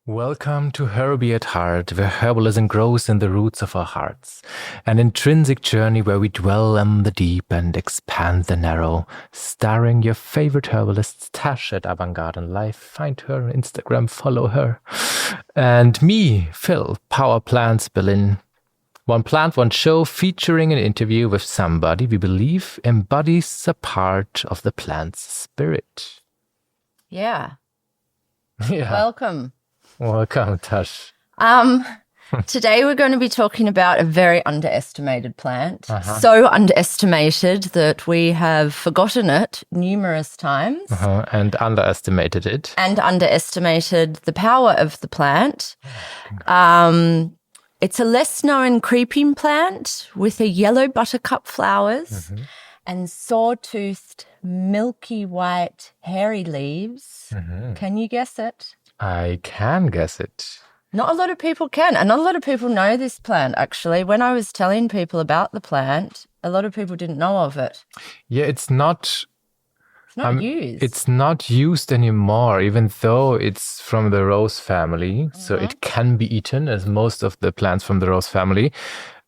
Welcome to Herby at Heart, where herbalism grows in the roots of our hearts. An intrinsic journey where we dwell on the deep and expand the narrow. Starring your favorite herbalists, Tash at Avant-Garden Life. Find her on Instagram, follow her. And me, Phil, Power Plants Berlin. One plant, one show, featuring an interview with somebody we believe embodies a part of the plant's spirit. Yeah. Yeah. Welcome, Tash. Today we're going to be talking about a very underestimated plant. So underestimated that we have forgotten it numerous times. And underestimated it. And underestimated the power of the plant. It's a less known creeping plant with a yellow buttercup flowers and sawtoothed, milky white, hairy leaves. Can you guess it? I can guess it. Not a lot of people can, and not a lot of people know this plant, actually. When I was telling people about the plant, a lot of people didn't know of it. Yeah, it's not used. It's not used anymore, even though it's from the rose family. So it can be eaten as most of the plants from the rose family.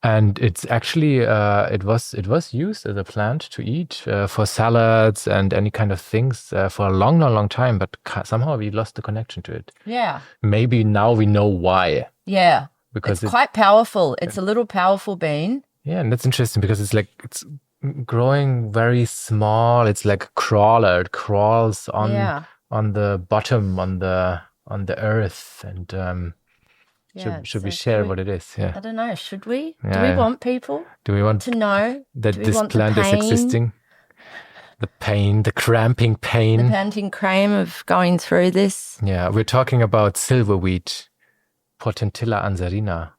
And it's actually, it was used as a plant to eat for salads and any kind of things for a long time. But somehow we lost the connection to it. Yeah. Maybe now we know why. Yeah. Because it's quite powerful. It's a little powerful bean. Yeah, and that's interesting because it's growing very small. It's like a crawler. It crawls on the bottom, on the earth, and should we share what it is? Yeah. I don't know. Should we? Yeah. Do we want people to know that this plant is existing? The pain, the cramping pain. The panting cram of going through this. Yeah, we're talking about silverweed, Potentilla Anserina,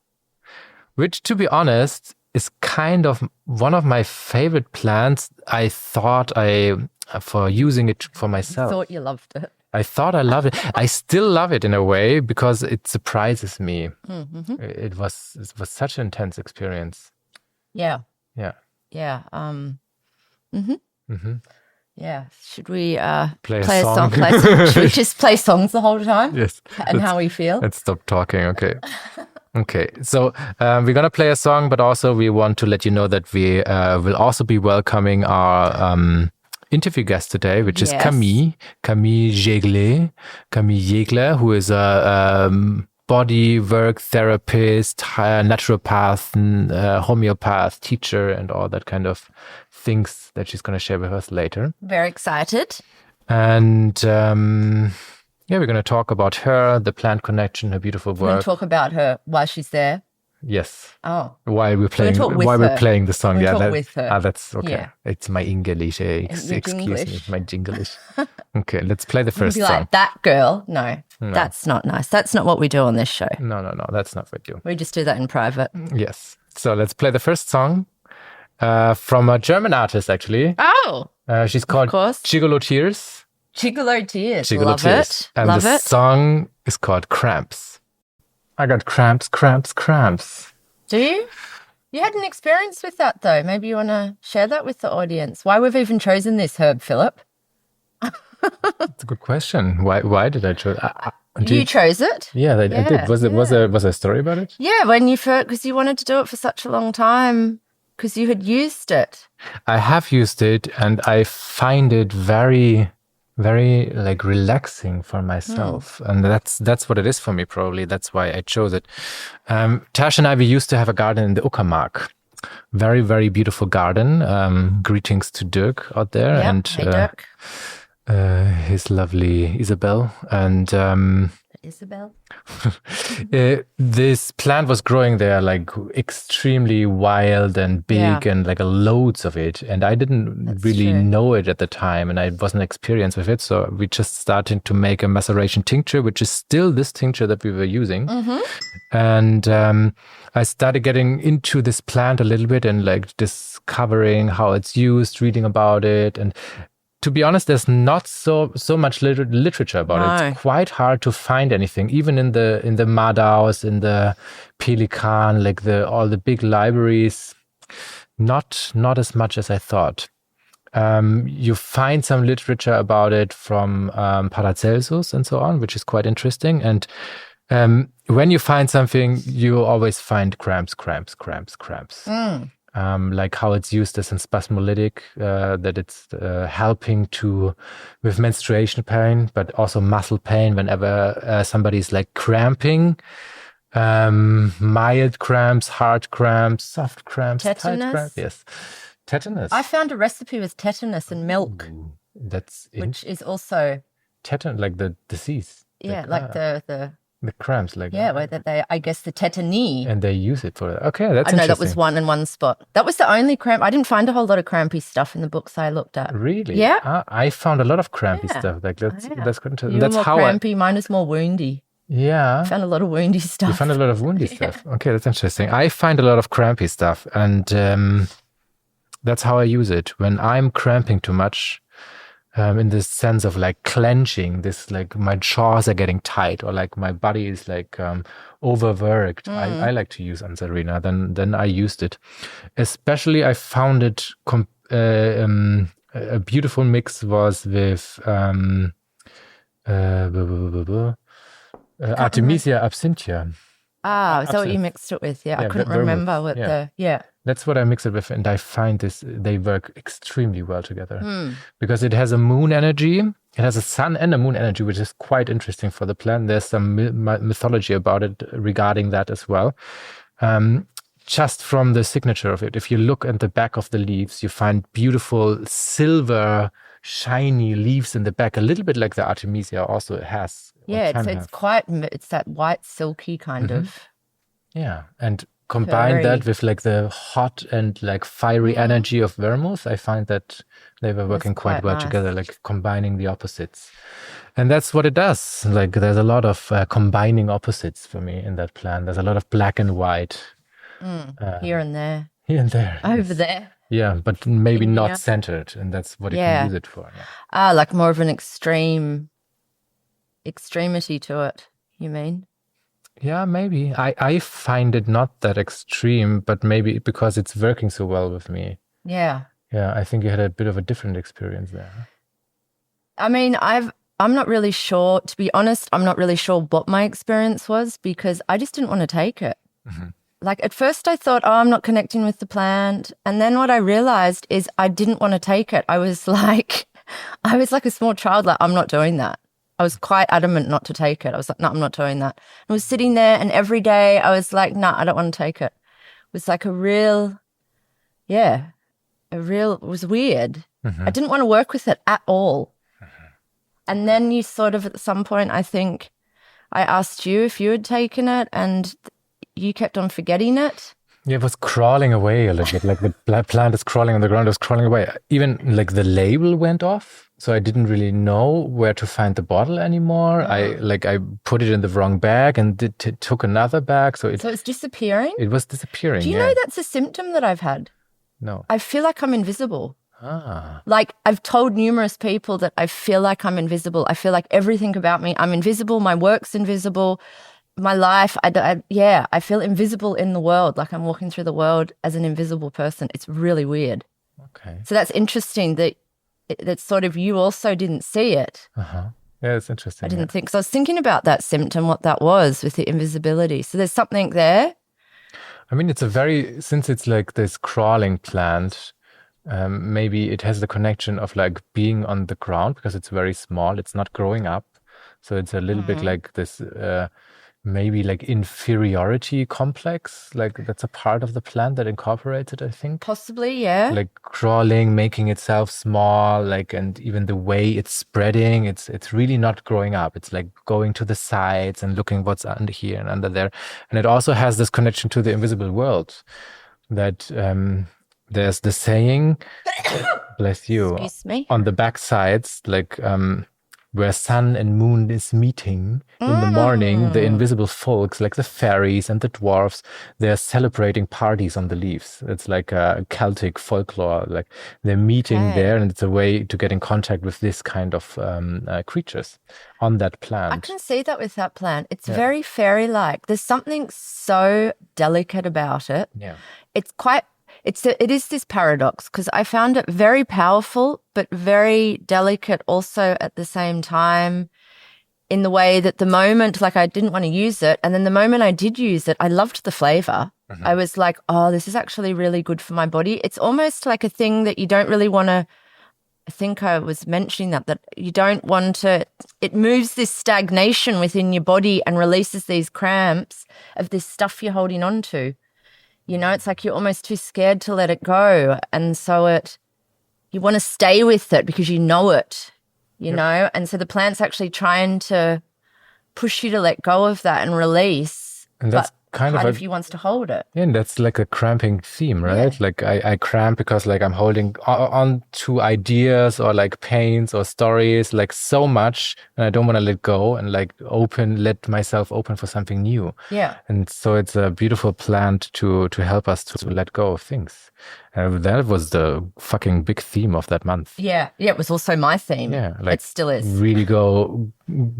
which, to be honest, is kind of one of my favorite plants. I thought for using it for myself. I thought you loved it. I thought I loved it. I still love it in a way because it surprises me. It was such an intense experience. Yeah. Yeah. Yeah. Yeah. Should we play a song? Should we just play songs the whole time? Yes. And how we feel? Let's stop talking. Okay. Okay. So we're going to play a song, but also we want to let you know that we will also be welcoming our interview guest today, which is Camille Jaeglé, who is a body work therapist, naturopath, homeopath, teacher, and all that kind of things that she's going to share with us later. Very excited. And we're going to talk about her, the plant connection, her beautiful work. We're going to talk about her while she's there. Yes. Oh. While we're playing the song. We'll talk with her. That's okay. Yeah. It's my English. Excuse me, my Jinglish. Okay, let's play the first song. Like, that girl? No, that's not nice. That's not what we do on this show. No, that's not what we do. We just do that in private. Yes. So let's play the first song from a German artist, actually. Oh. She's called Gigolo Tears. Gigolo Tears. Love it. And the song is called Cramps. I got cramps. Do you? You had an experience with that, though. Maybe you want to share that with the audience. Why we've even chosen this herb, Philip? That's a good question. Why did I choose? You chose it. Yeah, I did. Was there a story about it? Yeah, because you wanted to do it for such a long time because you had used it. I have used it, and I find it very, very relaxing for myself. And that's what it is for me, probably. That's why I chose it. Tash and I, we used to have a garden in the Uckermark. Very, very beautiful garden. Greetings to Dirk out there. Yep. And hey, Dirk. His lovely Isabel. And Isabel. This plant was growing there extremely wild and big and loads of it. And I didn't really know it at the time, and I wasn't experienced with it. So we just started to make a maceration tincture, which is still this tincture that we were using. And I started getting into this plant a little bit and discovering how it's used, reading about it. And to be honest, there's not so much literature about it. It's quite hard to find anything, even in the Madaus, in the Pelikan, all the big libraries. Not as much as I thought. You find some literature about it from Paracelsus and so on, which is quite interesting. And When you find something, you always find cramps. Like how it's used as a spasmolytic, that it's helping with menstruation pain, but also muscle pain whenever somebody's like cramping. Mild cramps, hard cramps, soft cramps, tetanus. Tight cramps. Yes, tetanus. I found a recipe with tetanus and milk. Ooh, which is also tetanus, like the disease. Yeah, like the cramps, like where they I guess the tetany. And they use it for that. Okay, that's I know interesting. that was one in one spot. That was the only cramp. I didn't find a whole lot of crampy stuff in the books I looked at. Really? Yeah. I found a lot of crampy stuff. Like that's good. You were more crampy. Mine is more woundy. Yeah. I found a lot of woundy stuff. You found a lot of woundy stuff. Okay, that's interesting. I find a lot of crampy stuff, and that's how I use it. When I'm cramping too much, in the sense of like clenching, this like my jaws are getting tight, or like my body is like overworked. I like to use Anserina. Then I used it. Especially I found it a beautiful mix was with Artemisia absinthium. So what you mixed it with? Yeah, I couldn't remember what That's what I mix it with, and I find they work extremely well together because it has a moon energy, it has a sun and a moon energy, which is quite interesting for the plant. There's some mythology about it regarding that as well. Just from the signature of it, if you look at the back of the leaves, you find beautiful silver, shiny leaves in the back, a little bit like the Artemisia also has. Yeah, it's that white silky kind of. Yeah, and combine that with like the hot and like fiery energy of vermouth, I find that they were working quite well together, like combining the opposites. And that's what it does. Like there's a lot of combining opposites for me in that plant. There's a lot of black and white. Here and there. Here and there. Over there. Yeah, but maybe not centered, and that's what you can use it for. Yeah. Like more of an extremity to it, you mean? Yeah, maybe. I find it not that extreme, but maybe because it's working so well with me. Yeah. Yeah, I think you had a bit of a different experience there. I mean, I'm not really sure, to be honest, I'm not really sure what my experience was because I just didn't want to take it. Mm-hmm. Like at first I thought, I'm not connecting with the plant. And then what I realized is I didn't want to take it. I was like a small child, like, I'm not doing that. I was quite adamant not to take it. I was like, no, I'm not doing that. I was sitting there and every day I was like, no, I don't want to take it. It was like it was weird. Mm-hmm. I didn't want to work with it at all. Mm-hmm. And then you sort of at some point, I think I asked you if you had taken it and you kept on forgetting it. Yeah, it was crawling away a little bit. Like the plant is crawling on the ground, it was crawling away. Even like the label went off. So I didn't really know where to find the bottle anymore. I put it in the wrong bag and took another bag. So it's disappearing? It was disappearing. Do you know that's a symptom that I've had? No. I feel like I'm invisible. Like I've told numerous people that I feel like I'm invisible. I feel like everything about me, I'm invisible. My work's invisible. My life, I feel invisible in the world. Like I'm walking through the world as an invisible person. It's really weird. Okay. So that's interesting that sort of you also didn't see it. Uh-huh. Yeah, it's interesting. I didn't think. So I was thinking about that symptom, what that was with the invisibility. So there's something there. I mean, since it's like this crawling plant, maybe it has the connection of like being on the ground because it's very small. It's not growing up. So it's a little bit like this... maybe like inferiority complex, like that's a part of the plant that incorporates it, I think. Possibly, yeah. Like crawling, making itself small, like, and even the way it's spreading, it's really not growing up. It's like going to the sides and looking what's under here and under there. And it also has this connection to the invisible world that there's the saying, bless you, excuse me, on the back sides, like, where sun and moon is meeting in the morning, the invisible folks, like the fairies and the dwarfs, they're celebrating parties on the leaves. It's like a Celtic folklore, like they're meeting there, and it's a way to get in contact with this kind of creatures on that plant. I can see that with that plant. It's very fairy-like. There's something so delicate about it. Yeah. It is this paradox because I found it very powerful, but very delicate also at the same time. in the way that the moment, like I didn't want to use it. And then the moment I did use it, I loved the flavor. I was like, oh, this is actually really good for my body. It's almost like a thing that you don't really want to, I think I was mentioning that you don't want to, it moves this stagnation within your body and releases these cramps of this stuff you're holding on to. You know, it's like you're almost too scared to let it go. And so you want to stay with it because you know it, you know? And so the plant's actually trying to push you to let go of that and release. And that's kind of you wants to hold it. Yeah, and that's like a cramping theme, right? Yeah. Like I cramp because like I'm holding on to ideas or like pains or stories like so much, and I don't want to let go and like let myself open for something new. Yeah. And so it's a beautiful plant to help us to let go of things. That was the fucking big theme of that month. Yeah. Yeah, it was also my theme. Yeah. Like it still is. Really go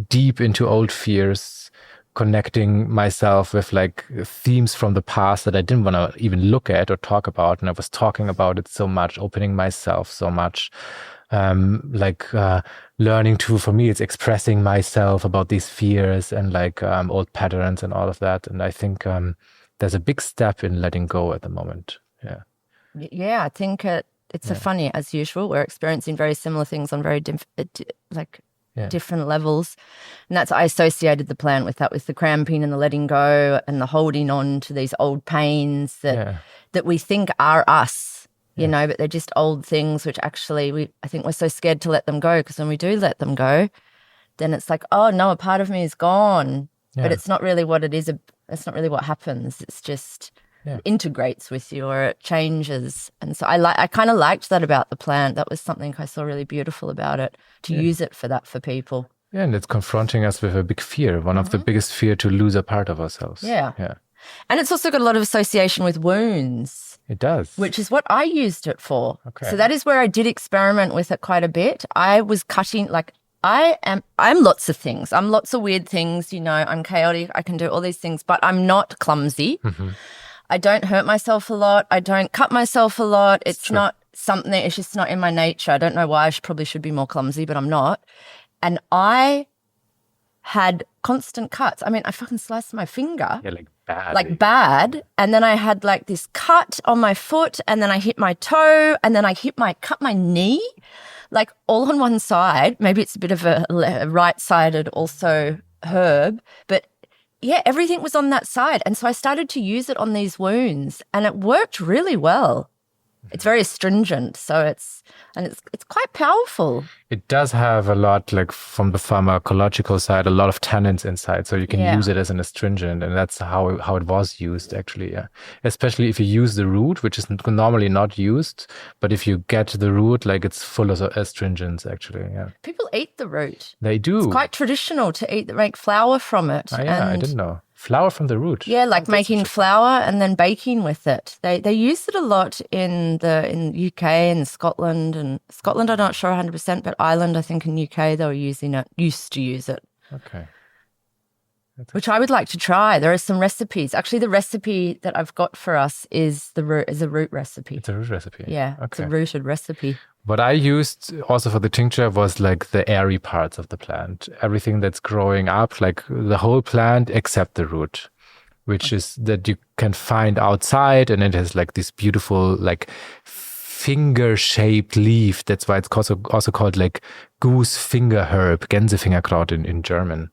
deep into old fears, connecting myself with like themes from the past that I didn't want to even look at or talk about. And I was talking about it so much, opening myself so much, learning to, for me, it's expressing myself about these fears and like old patterns and all of that. And I think there's a big step in letting go at the moment. Yeah. Yeah, I think it's a funny, as usual, we're experiencing very similar things on very different levels. And I associated the plant with that, with the cramping and the letting go and the holding on to these old pains that we think are us, you know, but they're just old things, which actually I think we're so scared to let them go, because when we do let them go, then it's like, oh no, a part of me is gone. But it's not really what it is. It's not really what happens. It's just integrates with you, or it changes. And so I kind of liked that about the plant. That was something I saw really beautiful about it, to use it for that for people. Yeah, and it's confronting us with a big fear, one of the biggest fear, to lose a part of ourselves. Yeah. And it's also got a lot of association with wounds. It does. Which is what I used it for. Okay. So that is where I did experiment with it quite a bit. I was cutting, like, I'm lots of things. I'm lots of weird things, you know. I'm chaotic. I can do all these things, but I'm not clumsy. I don't hurt myself a lot. I don't cut myself a lot. It's not something, it's just not in my nature. I don't know why. I probably should be more clumsy, but I'm not. And I had constant cuts. I mean, I fucking sliced my finger. Yeah, like bad. Like bad. And then I had like this cut on my foot, and then I hit my toe, and then I cut my knee, like all on one side. Maybe it's a bit of a right-sided also herb, but yeah, everything was on that side. And so I started to use it on these wounds, and it worked really well. It's very astringent, so it's quite powerful. It does have a lot, like from the pharmacological side, a lot of tannins inside, so you can use it as an astringent, and that's how it was used actually. Yeah, especially if you use the root, which is normally not used, but if you get the root, like it's full of astringents actually. Yeah, people eat the root. They do. It's quite traditional to make flour from it. Oh, yeah, I didn't know. Flour from the root. Yeah, like making flour and then baking with it. They use it a lot in UK and Scotland. And Scotland, I'm not sure 100%, but Ireland, I think in UK, they were used to use it. Okay. Which I would like to try. There are some recipes. Actually, the recipe that I've got for us is a root recipe. It's a root recipe. Yeah, okay. It's a rooted recipe. What I used also for the tincture was like the airy parts of the plant. Everything that's growing up, like the whole plant except the root, which is that you can find outside, and it has like this beautiful like finger-shaped leaf. That's why it's also called like goose finger herb, Gänsefingerkraut in German.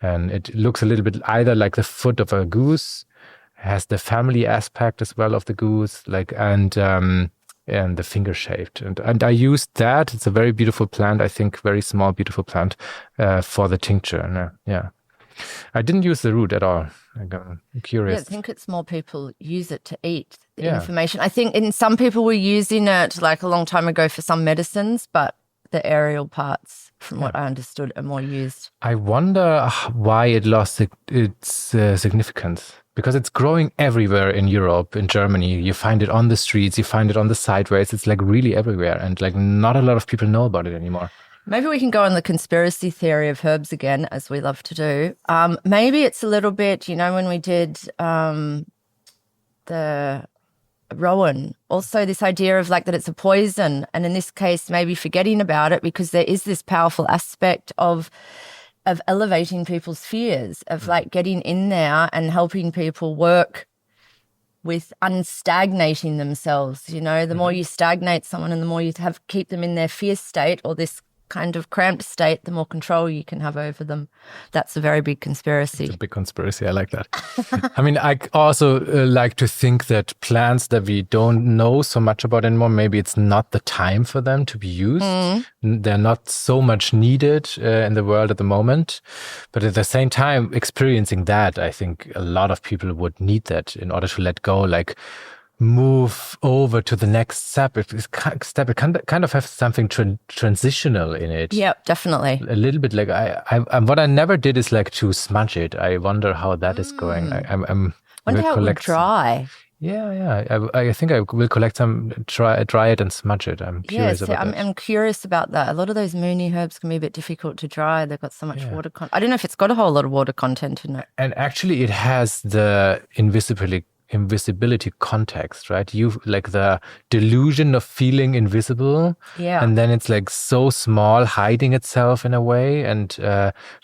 And it looks a little bit either like the foot of a goose, has the family aspect as well of the goose, like and the finger shaped. And I used that. It's a very beautiful plant, I think, very small, beautiful plant for the tincture. And, yeah. I didn't use the root at all. I'm curious. Yeah, I think it's more people use it to eat the information. I think some people were using it like a long time ago for some medicines, but the aerial parts, from what I understood, are more used. I wonder why it lost its significance. Because it's growing everywhere in Europe, in Germany. You find it on the streets, you find it on the sideways. It's like really everywhere. And like not a lot of people know about it anymore. Maybe we can go on the conspiracy theory of herbs again, as we love to do. Maybe it's a little bit, you know, when we did the rowan, also this idea of like that it's a poison. And in this case, maybe forgetting about it, because there is this powerful aspect of of elevating people's fears, of like getting in there and helping people work with unstagnating themselves. You know, the more you stagnate someone and the more you keep them in their fear state or this kind of cramped state, the more control you can have over them. That's a very big conspiracy. It's a big conspiracy. I like that. I mean, I also like to think that plants that we don't know so much about anymore, maybe it's not the time for them to be used. They're not so much needed in the world at the moment. But at the same time, experiencing that, I think a lot of people would need that in order to let go, like move over to the next step. It kind of have something transitional in it. Yeah, definitely. A little bit like I what I never did is like to smudge it. I wonder how that is going. I'm wonder how it would dry. I think I will collect some, dry it and smudge it. I'm curious about that. I'm curious about that. A lot of those moony herbs can be a bit difficult to dry. They've got so much water content. I don't know if it's got a whole lot of water content in it. And actually it has the invisibility context, right? You like the delusion of feeling invisible, and then it's like so small, hiding itself in a way, and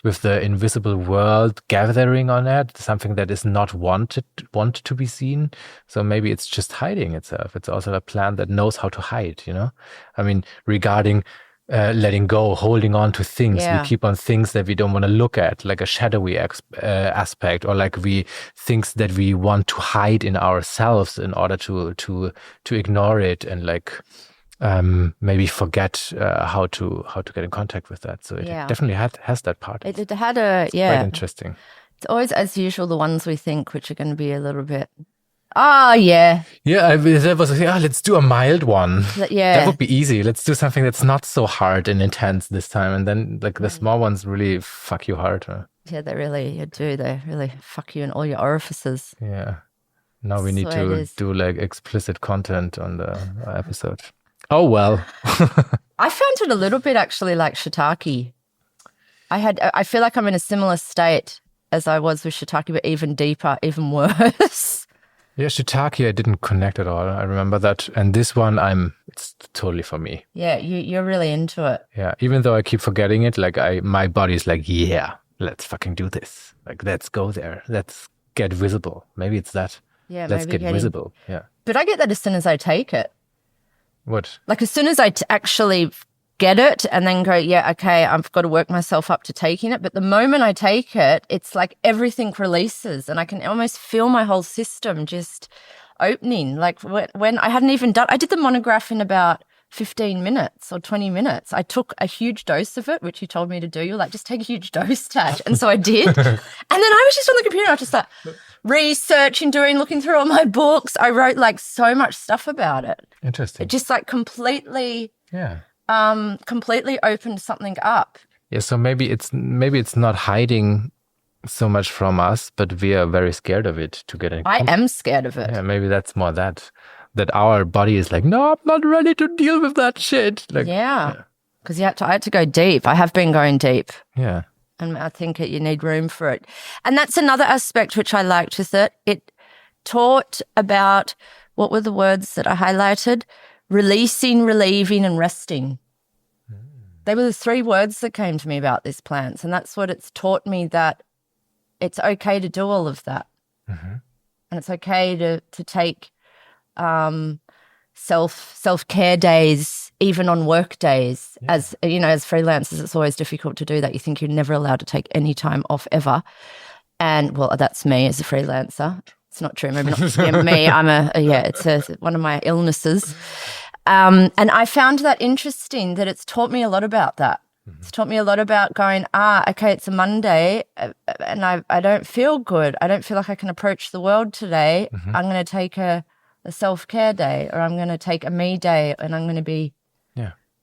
with the invisible world gathering on it, something that is not wanted to be seen. So maybe it's just hiding itself. It's also a plant that knows how to hide, you know. I mean, regarding letting go, holding on to things. We keep on things that we don't want to look at, like a shadowy aspect, or like things that we want to hide in ourselves in order to ignore it and like maybe forget how to get in contact with that. So it definitely has that part. It had quite interesting. It's always, as usual, the ones we think which are going to be a little bit. That was let's do a mild one. That would be easy. Let's do something that's not so hard and intense this time, and then like the small ones really fuck you hard. Yeah, they really do. They really fuck you in all your orifices. Yeah. Now we need to do like explicit content on the episode. Oh well. I found it a little bit actually like shiitake. I feel like I'm in a similar state as I was with shiitake, but even deeper, even worse. Yeah, shiitake, I didn't connect at all. I remember that. And this one, it's totally for me. Yeah, you're really into it. Yeah, even though I keep forgetting it, like my body's like, yeah, let's fucking do this. Like, let's go there. Let's get visible. Maybe it's that. Yeah, let's get visible. Yeah. But I get that as soon as I take it. What? Like as soon as I actually get it and then go, okay, I've got to work myself up to taking it. But the moment I take it, it's like everything releases and I can almost feel my whole system just opening. Like when I hadn't even I did the monograph in about 15 minutes or 20 minutes. I took a huge dose of it, which you told me to do. You're like, just take a huge dose, Tash. And so I did. And then I was just on the computer. I was just like researching, looking through all my books. I wrote like so much stuff about it. Interesting. It just like completely opened something up. Yeah, so maybe it's not hiding so much from us, but we are very scared of it to get in. I am scared of it. Yeah, maybe that's more that our body is like, no, I'm not ready to deal with that shit. Like, because I had to go deep. I have been going deep. Yeah. And I think you need room for it. And that's another aspect which I liked with it. It taught about, what were the words that I highlighted? Releasing, relieving, and resting. They were the 3 words that came to me about these plants. And that's what it's taught me, that it's okay to do all of that. And it's okay to take self-care days, even on work days. As you know, as freelancers, it's always difficult to do that. You think you're never allowed to take any time off ever. And well, that's me as a freelancer. It's not true. Maybe not me. It's one of my illnesses. And I found that interesting, that it's taught me a lot about that. It's taught me a lot about going, okay, it's a Monday and I don't feel good. I don't feel like I can approach the world today. I'm going to take a self-care day, or I'm going to take a me day, and I'm going to be,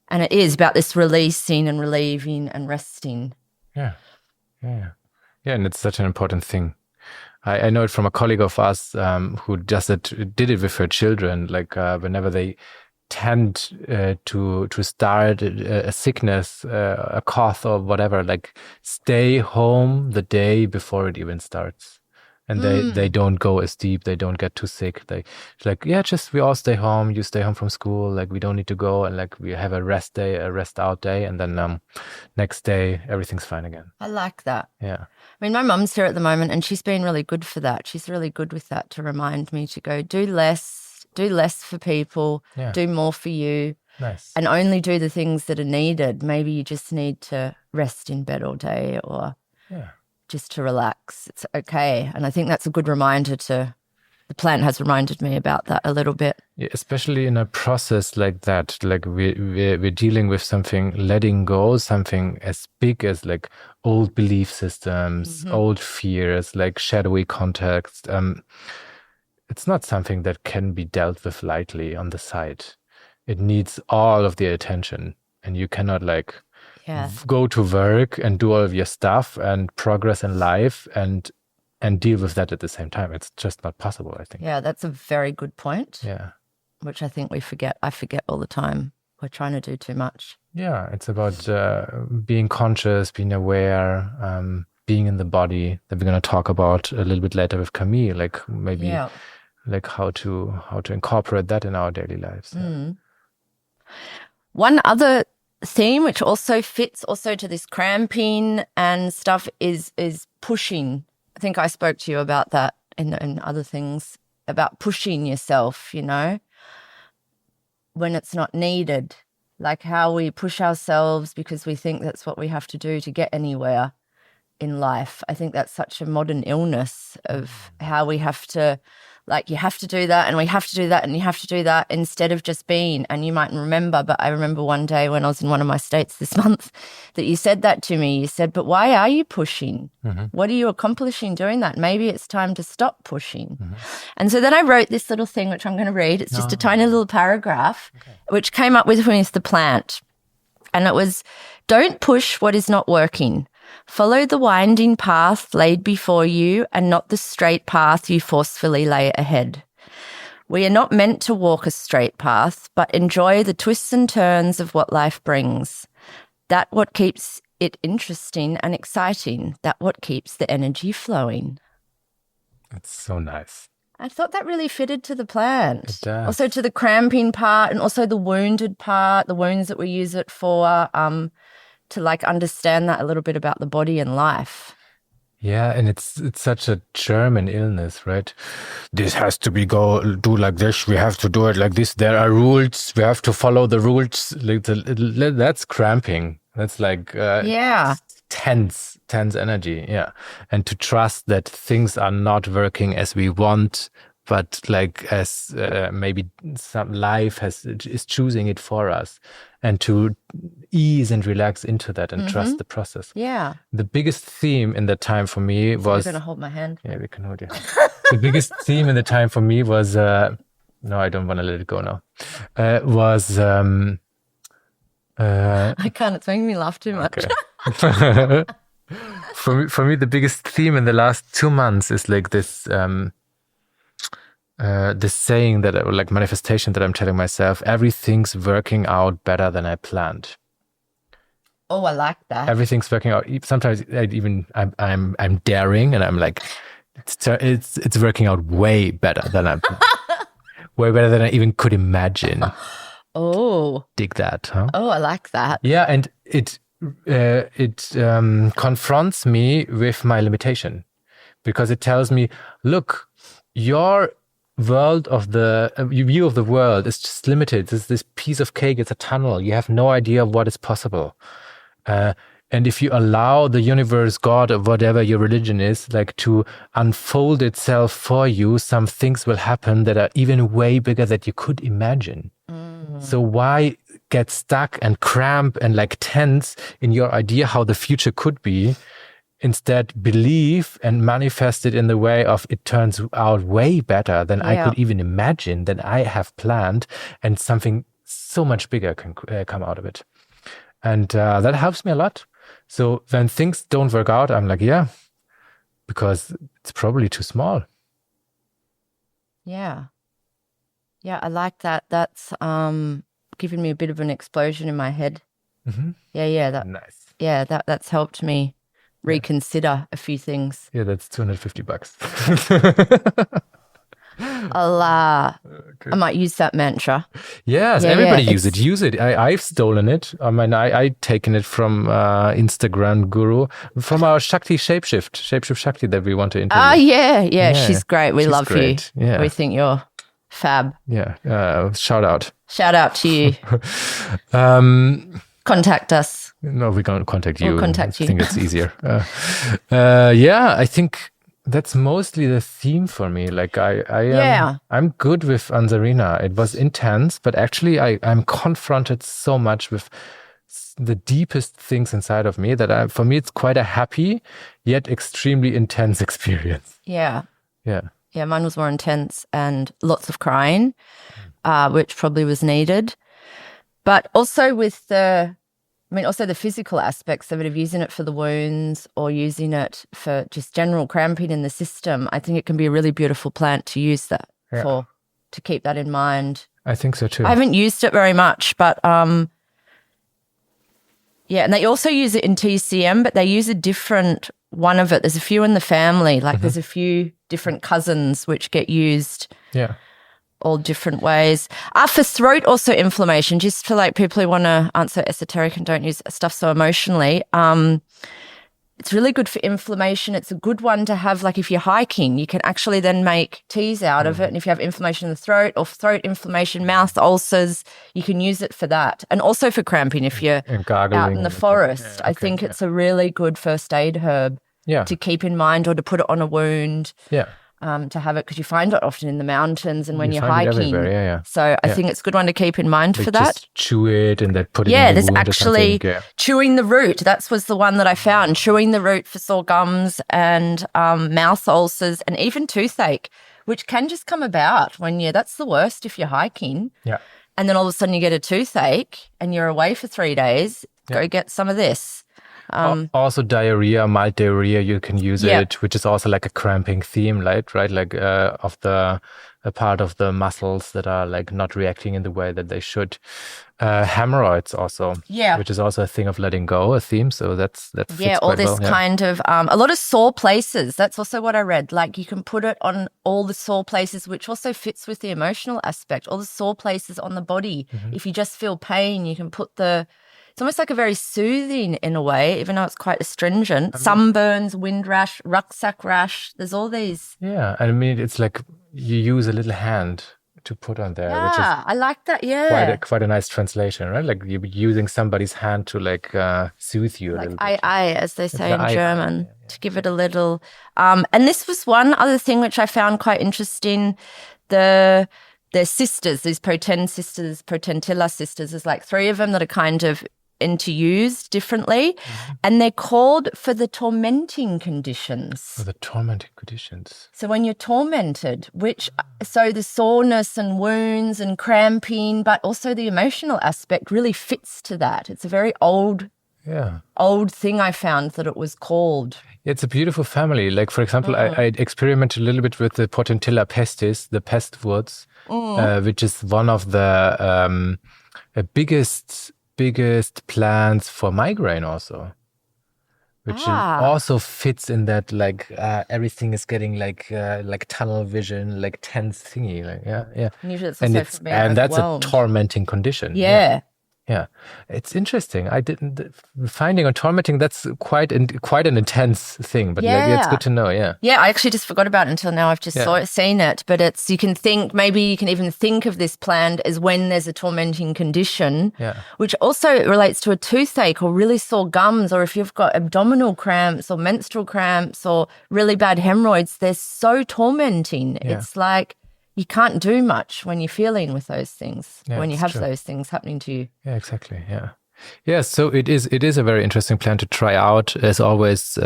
and it is about this releasing and relieving and resting. Yeah. And it's such an important thing. I know it from a colleague of us who just did it with her children. Like whenever they tend to start a sickness, a cough or whatever, like stay home the day before it even starts. And they don't go as deep. They don't get too sick. It's like, yeah, just we all stay home. You stay home from school. Like we don't need to go. And like we have a rest day, a rest out day. And then next day, everything's fine again. I like that. Yeah. I mean, my mum's here at the moment and she's been really good for that. She's really good with that to remind me to go do less for people, do more for you. Nice. And only do the things that are needed. Maybe you just need to rest in bed all day or just to relax. It's okay. And I think that's a good reminder the plant has reminded me about that a little bit. Yeah, especially in a process like that, like we're dealing with something, letting go, something as big as like old belief systems, old fears, like shadowy contexts. It's not something that can be dealt with lightly on the side. It needs all of the attention, and you cannot like go to work and do all of your stuff and progress in life and deal with that at the same time. It's just not possible, I think. Yeah, that's a very good point. Yeah. Which I think we forget. I forget all the time. We're trying to do too much. Yeah, it's about being conscious, being aware, being in the body, that we're going to talk about a little bit later with Camille, like maybe like how to incorporate that in our daily lives. One other theme which also fits also to this cramping and stuff is pushing. I think I spoke to you about that in other things, about pushing yourself, you know, when it's not needed, like how we push ourselves because we think that's what we have to do to get anywhere in life. I think that's such a modern illness of how we have to, like, you have to do that and we have to do that and you have to do that instead of just being. And you mightn't remember, but I remember one day when I was in one of my states this month that you said that to me. You said, but why are you pushing? What are you accomplishing doing that? Maybe it's time to stop pushing. And so then I wrote this little thing, which I'm going to read. It's just a tiny little paragraph, which came up with the plant. And it was, don't push what is not working. Follow the winding path laid before you and not the straight path you forcefully lay ahead. We are not meant to walk a straight path, but enjoy the twists and turns of what life brings. That what keeps it interesting and exciting. That what keeps the energy flowing. That's so nice. I thought that really fitted to the plant. It does. Also to the cramping part and also the wounded part, the wounds that we use it for, to like understand that a little bit about the body and life. Yeah, and it's such a German illness, right? This has to do like this. We have to do it like this. There are rules. We have to follow the rules. Like that's cramping. That's like tense energy. Yeah, and to trust that things are not working as we want, but like as maybe some life is choosing it for us, and to ease and relax into that and trust the process. Yeah. The biggest theme in that time for me was... You're going to hold my hand? Yeah, we can hold your hand. The biggest theme in the time for me was... no, I don't want to let it go now. Was... I can't. It's making me laugh too much. Okay. For me, the biggest theme in the last 2 months is like this... this saying that, like manifestation that I'm telling myself, everything's working out better than I planned. Oh, I like that. Everything's working out. Sometimes I'm daring, and I'm like, it's working out way better than I planned. Way better than I even could imagine. Oh, dig that, huh? Oh, I like that. Yeah, and it confronts me with my limitation, because it tells me, look, your world of your view of the world is just limited. It's this piece of cake. It's a tunnel. You have no idea what is possible. And if you allow the universe, God, or whatever your religion is, like to unfold itself for you, some things will happen that are even way bigger than you could imagine. So why get stuck and cramp and like tense in your idea how the future could be? Instead, believe and manifest it in the way of it turns out way better than I could even imagine, than I have planned, and something so much bigger can come out of it. And that helps me a lot. So when things don't work out, I'm like, yeah, because it's probably too small. Yeah. Yeah, I like that. That's given me a bit of an explosion in my head. Mm-hmm. Yeah. Nice. Yeah, that's helped me reconsider a few things. Yeah, that's $250. Allah. Okay. I might use that mantra. Yes, everybody use it. Use it. I've stolen it. I mean, I've taken it from Instagram guru, from our Shakti Shapeshift Shakti that we want to interview. Yeah. She's great. We love you. Yeah. We think you're fab. Yeah. Shout out. Shout out to you. Contact us. No, we're going to contact you. We'll contact you. I think it's easier. I think that's mostly the theme for me. Like I'm good with Anserina. It was intense, but actually I'm confronted so much with the deepest things inside of me that for me it's quite a happy yet extremely intense experience. Yeah, mine was more intense and lots of crying, which probably was needed. But also also the physical aspects of it, of using it for the wounds or using it for just general cramping in the system. I think it can be a really beautiful plant to use that for, to keep that in mind. I think so too. I haven't used it very much, but and they also use it in TCM, but they use a different one of it. There's a few in the family, like there's a few different cousins which get used. Yeah. All different ways. For throat, also inflammation, just for like people who want to aren't so esoteric and don't use stuff so emotionally. It's really good for inflammation. It's a good one to have, like if you're hiking, you can actually then make teas out of it. And if you have inflammation in the throat or throat inflammation, mouth ulcers, you can use it for that. And also for cramping if you're out in the forest. I think it's a really good first aid herb to keep in mind or to put it on a wound. Yeah. To have it, because you find it often in the mountains and when you're hiking. So I think it's a good one to keep in mind for that. Just chew it and then put it in the there's wound actually chewing the root. That was the one that I found. Chewing the root for sore gums and mouth ulcers and even toothache, which can just come about when that's the worst if you're hiking. Yeah. And then all of a sudden you get a toothache and you're away for 3 days. Go get some of this. Also diarrhea, mild diarrhea, you can use it, which is also like a cramping theme, right? Like of a part of the muscles that are like not reacting in the way that they should. Hemorrhoids also, which is also a thing of letting go, a theme. So that's fits all quite this well. kind of a lot of sore places. That's also what I read. Like you can put it on all the sore places, which also fits with the emotional aspect. All the sore places on the body. If you just feel pain, you can put it's almost like a very soothing in a way, even though it's quite astringent. Sunburns, wind rash, rucksack rash. There's all these. Yeah, I mean, it's like you use a little hand to put on there. Yeah, which is I like that. Yeah, quite a nice translation, right? Like you're using somebody's hand to like soothe you a little bit. As they say in German, to give it a little. And this was one other thing which I found quite interesting. Their sisters, these Potentilla sisters, there's like 3 of them that are kind of interused differently, and they're called for the tormenting conditions. For the tormenting conditions. So when you're tormented, so the soreness and wounds and cramping, but also the emotional aspect really fits to that. It's a very old thing I found that it was called. It's a beautiful family. Like, for example, I experimented a little bit with the Potentilla pestis, the pest woods, which is one of the biggest plants for migraine also, which also fits in that like everything is getting like tunnel vision, like tense thingy, and that's a tormenting condition. Yeah, it's interesting. Finding on tormenting, that's quite an intense thing, but it's good to know. Yeah, I actually just forgot about it until now. I've just seen it, but you can even think of this plant as when there's a tormenting condition, which also relates to a toothache or really sore gums, or if you've got abdominal cramps or menstrual cramps or really bad hemorrhoids, they're so tormenting. Yeah. It's like you can't do much when you're feeling with those things, when you have those things happening to you. Yeah, exactly. Yeah. So it is a very interesting plant to try out. As always,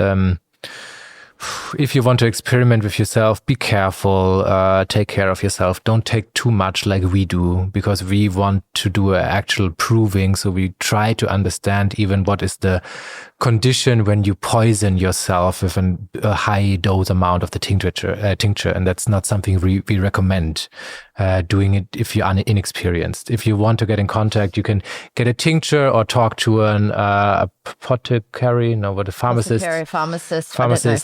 if you want to experiment with yourself, be careful, take care of yourself. Don't take too much like we do, because we want to do an actual proving. So we try to understand even what is the condition when you poison yourself with a high dose amount of the tincture. And that's not something we recommend. doing it if you're inexperienced. If you want to get in contact, you can get a tincture or talk to a pharmacist,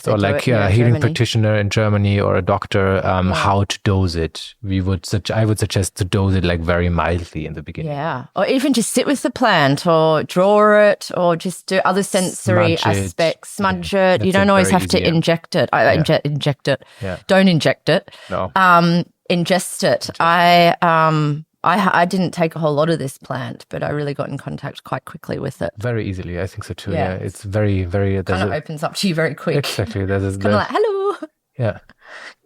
or like a healing practitioner in Germany, or a doctor, how to dose it. I would suggest to dose it like very mildly in the beginning. Yeah, or even just sit with the plant or draw it or just do other sensory aspects, smudge it. You don't always have to inject it. Inject it. Yeah. Don't inject it. No. Ingest it. I didn't take a whole lot of this plant, but I really got in contact quite quickly with it. Very easily, I think so too. Yeah, it's very, very... Kind of opens up to you very quick. Exactly. It's kind of like, hello. Yeah.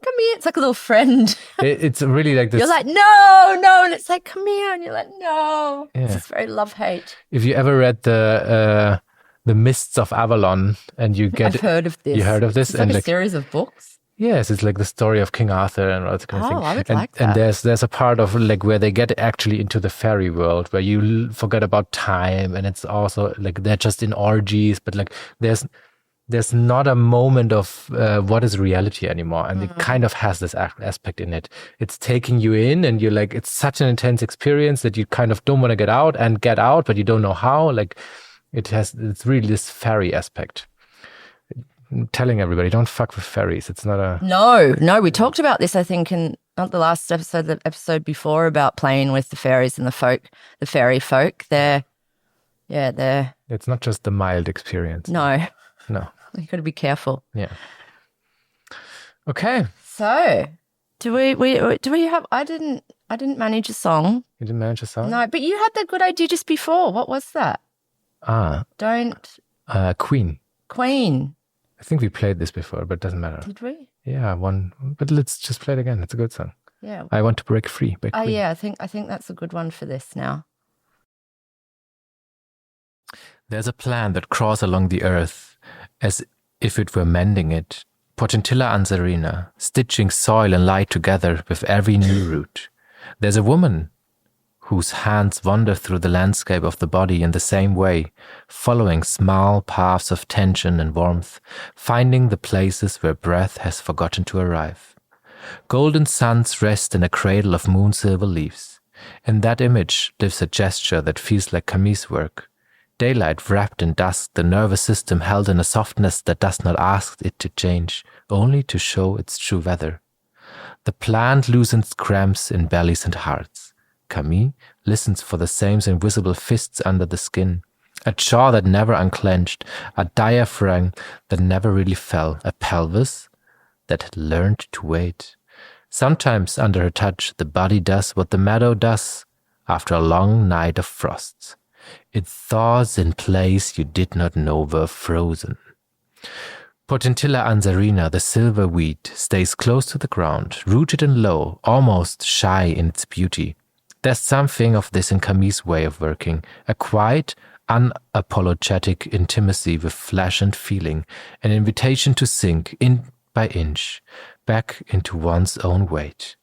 Come here. It's like a little friend. It's really like this. You're like, no. And it's like, come here. And you're like, no. Yeah. It's just very love-hate. If you ever read the Mists of Avalon and you get... I've heard of this. You heard of this? It's like a series of books. Yes, it's like the story of King Arthur and all that kind of thing. I would like that. And there's a part of like where they get actually into the fairy world where you forget about time, and it's also like they're just in orgies, but like there's not a moment of what is reality anymore, and it kind of has this aspect in it. It's taking you in, and you're like, it's such an intense experience that you kind of don't want to get out, but you don't know how. Like it's really this fairy aspect. Telling everybody, don't fuck with fairies. It's not a... No. We talked about this, I think, in not the last episode, the episode before, about playing with the fairies and the fairy folk. They're... It's not just the mild experience. No. You got to be careful. Yeah. Okay. So, do we have... I didn't manage a song. You didn't manage a song? No, but you had that good idea just before. What was that? Queen. I think we played this before, but it doesn't matter. Did we? Yeah, one. But let's just play it again. It's a good song. Yeah. I Want to Break Free by Queen. Yeah, I think that's a good one for this now. There's a plant that crawls along the earth as if it were mending it. Potentilla Anserina, stitching soil and light together with every new root. There's a woman whose hands wander through the landscape of the body in the same way, following small paths of tension and warmth, finding the places where breath has forgotten to arrive. Golden suns rest in a cradle of moon-silver leaves. In that image lives a gesture that feels like Camille's work. Daylight wrapped in dusk, the nervous system held in a softness that does not ask it to change, only to show its true weather. The plant loosens cramps in bellies and hearts. Camille listens for the same invisible fists under the skin, a jaw that never unclenched, a diaphragm that never really fell, a pelvis that had learned to wait. Sometimes under her touch, the body does what the meadow does after a long night of frosts. It thaws in place you did not know were frozen. Potentilla Anserina, the silverweed, stays close to the ground, rooted and low, almost shy in its beauty. There's something of this in Camille's way of working, a quiet, unapologetic intimacy with flesh and feeling, an invitation to sink, in by inch, back into one's own weight.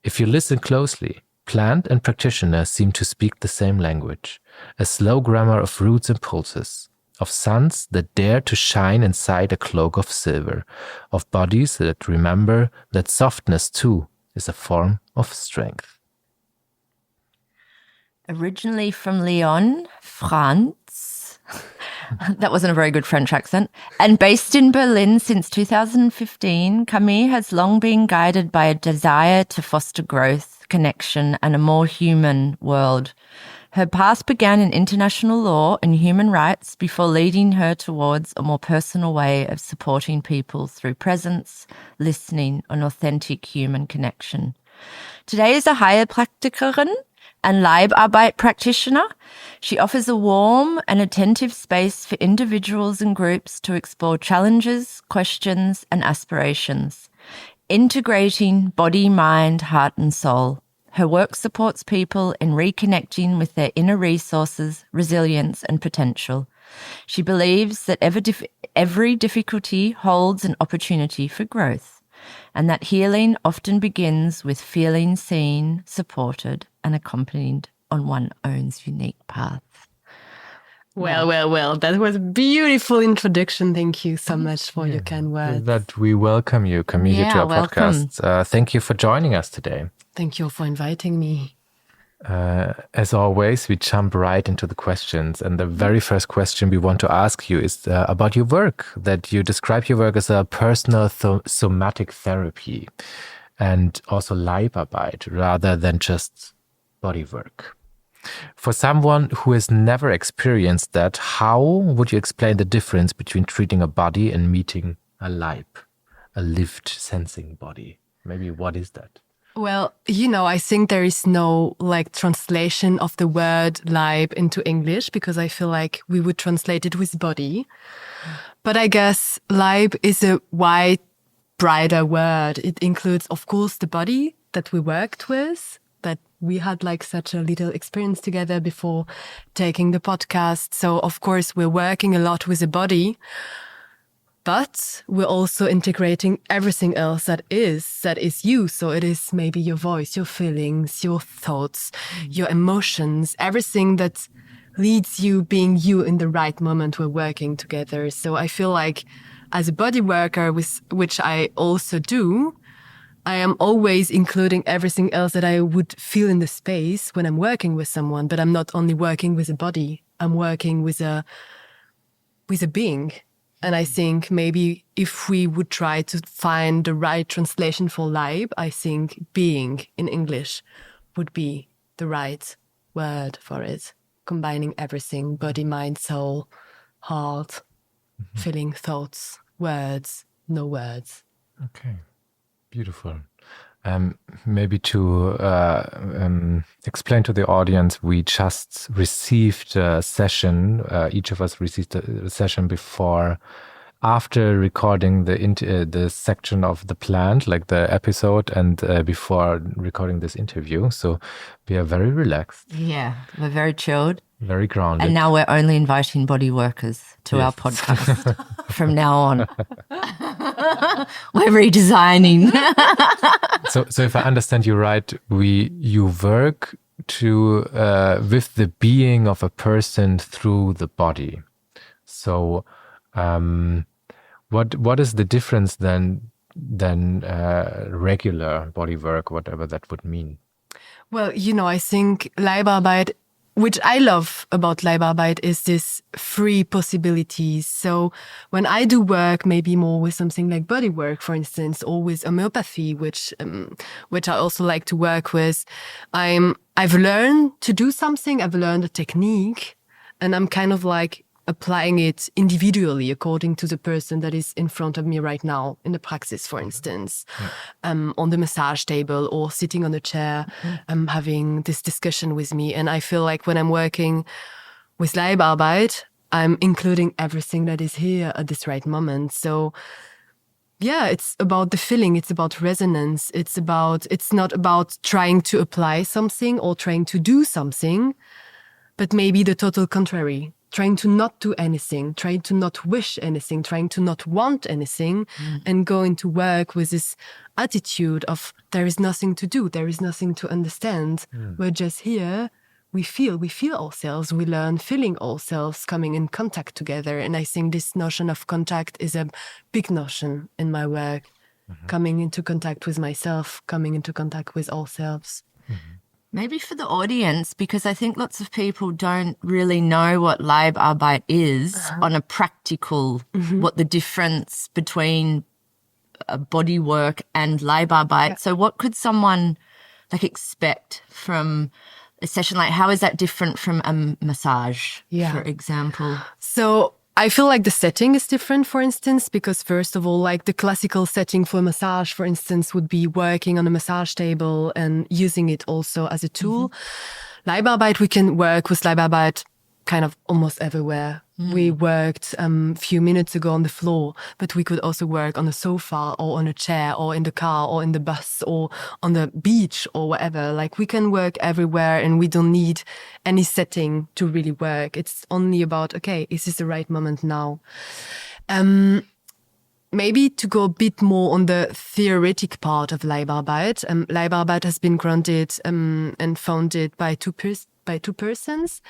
If you listen closely, plant and practitioner seem to speak the same language, a slow grammar of roots and pulses, of suns that dare to shine inside a cloak of silver, of bodies that remember that softness too is a form of strength. Originally from Lyon, France. That wasn't a very good French accent. And based in Berlin since 2015, Camille has long been guided by a desire to foster growth, connection, and a more human world. Her path began in international law and human rights before leading her towards a more personal way of supporting people through presence, listening, and authentic human connection. Today is a Heilpraktikerin and Leibarbeit practitioner. She offers a warm and attentive space for individuals and groups to explore challenges, questions, and aspirations, integrating body, mind, heart, and soul. Her work supports people in reconnecting with their inner resources, resilience, and potential. She believes that every difficulty holds an opportunity for growth, and that healing often begins with feeling seen, supported, and accompanied on one's own unique path. Well. That was a beautiful introduction. Thank you so much for your kind words. That we welcome you, Camille, to our podcast. Thank you for joining us today. Thank you for inviting me. As always, we jump right into the questions. And the very first question we want to ask you is about your work, that you describe your work as a personal somatic therapy and also Leibarbeit rather than just body work. For someone who has never experienced that, how would you explain the difference between treating a body and meeting a Leib, a lived sensing body? Maybe what is that? Well, I think there is no translation of the word Leib into English because I feel like we would translate it with body. But I guess Leib is a wide, broader word. It includes, of course, the body that we worked with, that we had such a little experience together before taking the podcast. So, of course, we're working a lot with the body. But we're also integrating everything else that is you. So it is maybe your voice, your feelings, your thoughts, your emotions, everything that leads you being you in the right moment we're working together. So I feel like as a body worker, which I also do, I am always including everything else that I would feel in the space when I'm working with someone. But I'm not only working with a body, I'm working with a being. And I think maybe if we would try to find the right translation for Leib, I think being in English would be the right word for it. Combining everything, body, mind, soul, heart, feeling, thoughts, words, no words. Okay, beautiful. Maybe to explain to the audience, we just received a session. Each of us received a session after recording the section of the plant, like the episode, and before recording this interview. So we are very relaxed. Yeah, we're very chilled. Very grounded. And now we're only inviting body workers to our podcast from now on. We're redesigning. So if I understand you right, you work with the being of a person through the body. So what is the difference than regular body work, whatever that would mean? Well, I think Leibarbeit, which I love about Leibarbeit, is this free possibilities. So when I do work, maybe more with something like body work, for instance, or with homeopathy, which I also like to work with, I've learned to do something. I've learned a technique, and I'm kind of applying it individually according to the person that is in front of me right now in the Praxis, for instance, on the massage table or sitting on a chair, having this discussion with me. And I feel like when I'm working with Leibarbeit, I'm including everything that is here at this right moment. So yeah, it's about the feeling. It's about resonance. It's not about trying to apply something or trying to do something, but maybe the total contrary. Trying to not do anything, trying to not wish anything, trying to not want anything, and going to work with this attitude of there is nothing to do, there is nothing to understand. We're just here, we feel ourselves, we learn feeling ourselves, coming in contact together. And I think this notion of contact is a big notion in my work, coming into contact with myself, coming into contact with ourselves. Maybe for the audience, because I think lots of people don't really know what Leibarbeit is on a practical, what the difference between body work and Leibarbeit. Yeah. So what could someone expect from a session? How is that different from a massage, for example? So I feel like the setting is different, for instance, because first of all, the classical setting for massage, for instance, would be working on a massage table and using it also as a tool. Leibarbeit, we can work with Leibarbeit kind of almost everywhere. We worked a few minutes ago on the floor, but we could also work on a sofa or on a chair or in the car or in the bus or on the beach or whatever. We can work everywhere and we don't need any setting to really work. It's only about, okay, is this the right moment now? Maybe to go a bit more on the theoretic part of Leibarbeit. Leibarbeit has been granted and founded by two by two persons,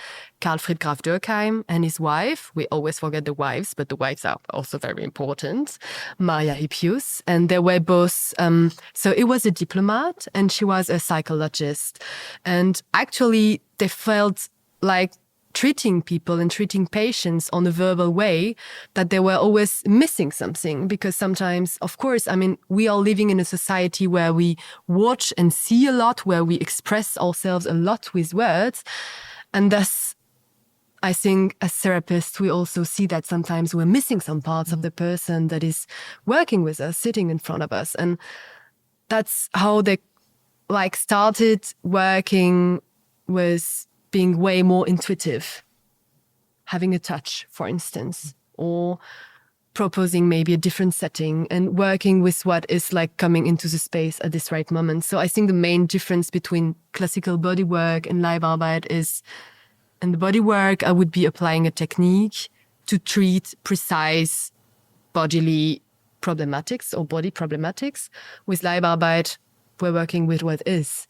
Karl Friedrich Dürkheim and his wife. We always forget the wives, but the wives are also very important, Maria Hippius. And they were both, so he was a diplomat and she was a psychologist. And actually, they felt like treating people and treating patients on a verbal way, that they were always missing something. Because sometimes, of course, I mean, we are living in a society where we watch and see a lot, where we express ourselves a lot with words. And thus, I think as therapists, we also see that sometimes we're missing some parts of the person that is working with us, sitting in front of us. And that's how they like started working with being way more intuitive, having a touch, for instance, or proposing maybe a different setting and working with what is like coming into the space at this right moment. So I think the main difference between classical bodywork and Leibarbeit is, in the bodywork, I would be applying a technique to treat precise bodily problematics or body problematics. With Leibarbeit, we're working with what is.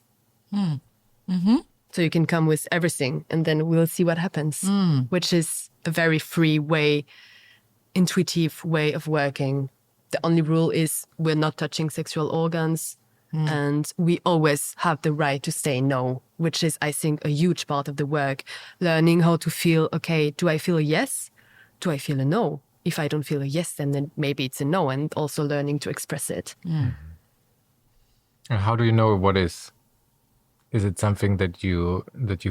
Mm-hmm. So you can come with everything and then we'll see what happens, which is a very free way, intuitive way of working. The only rule is we're not touching sexual organs and we always have the right to say no, which is, I think, a huge part of the work. Learning how to feel, okay, do I feel a yes? Do I feel a no? If I don't feel a yes, then maybe it's a no, and also learning to express it. And how do you know what is? Is it something that you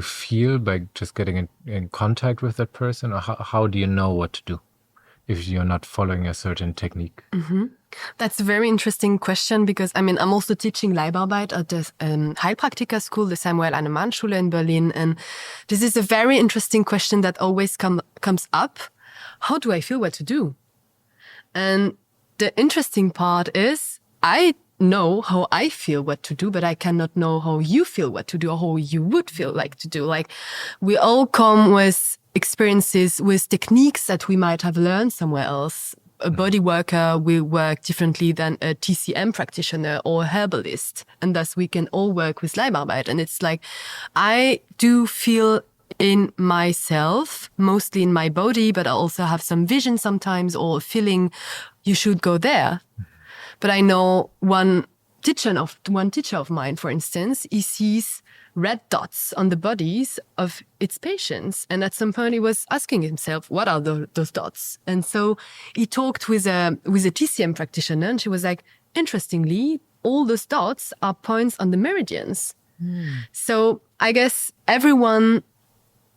feel by just getting in contact with that person? Or how do you know what to do if you're not following a certain technique? Mm-hmm. That's a very interesting question because, I mean, I'm also teaching Leibarbeit at the Heilpraktiker School, the Samuel Hahnemann Schule in Berlin. And this is a very interesting question that always comes up. How do I feel what to do? And the interesting part is I know how I feel what to do, but I cannot know how you feel what to do or how you would feel like to do. Like, we all come with experiences, with techniques that we might have learned somewhere else. A body worker will work differently than a TCM practitioner or a herbalist. And thus we can all work with Leibarbeit. And it's like, I do feel in myself, mostly in my body, but I also have some vision sometimes or a feeling you should go there. But I know one teacher of mine, for instance, he sees red dots on the bodies of its patients. And at some point he was asking himself, what are those dots? And so he talked with a TCM practitioner and she was like, interestingly, all those dots are points on the meridians. So I guess everyone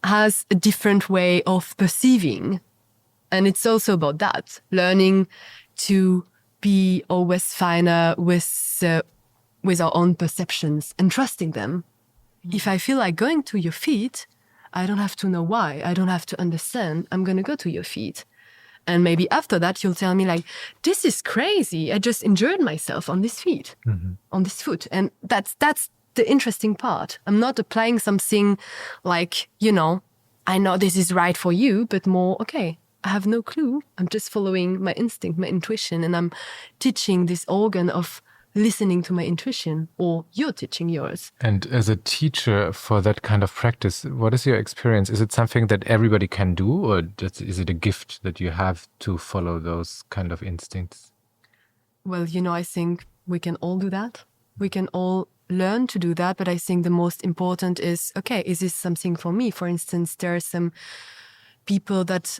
has a different way of perceiving. And it's also about that, learning to be always finer with our own perceptions and trusting them. If I feel like going to your feet, I don't have to know why. I don't have to understand. I'm going to go to your feet. And maybe after that, you'll tell me like, this is crazy. I just enjoyed myself on this feet, on this foot. And that's the interesting part. I'm not applying something like, I know this is right for you, but more, okay, I have no clue. I'm just following my instinct, my intuition, and I'm teaching this organ of listening to my intuition, or you're teaching yours. And as a teacher for that kind of practice, what is your experience? Is it something that everybody can do, or is it a gift that you have to follow those kind of instincts? Well, I think we can all do that. We can all learn to do that, but I think the most important is, okay, is this something for me? For instance, there are some people that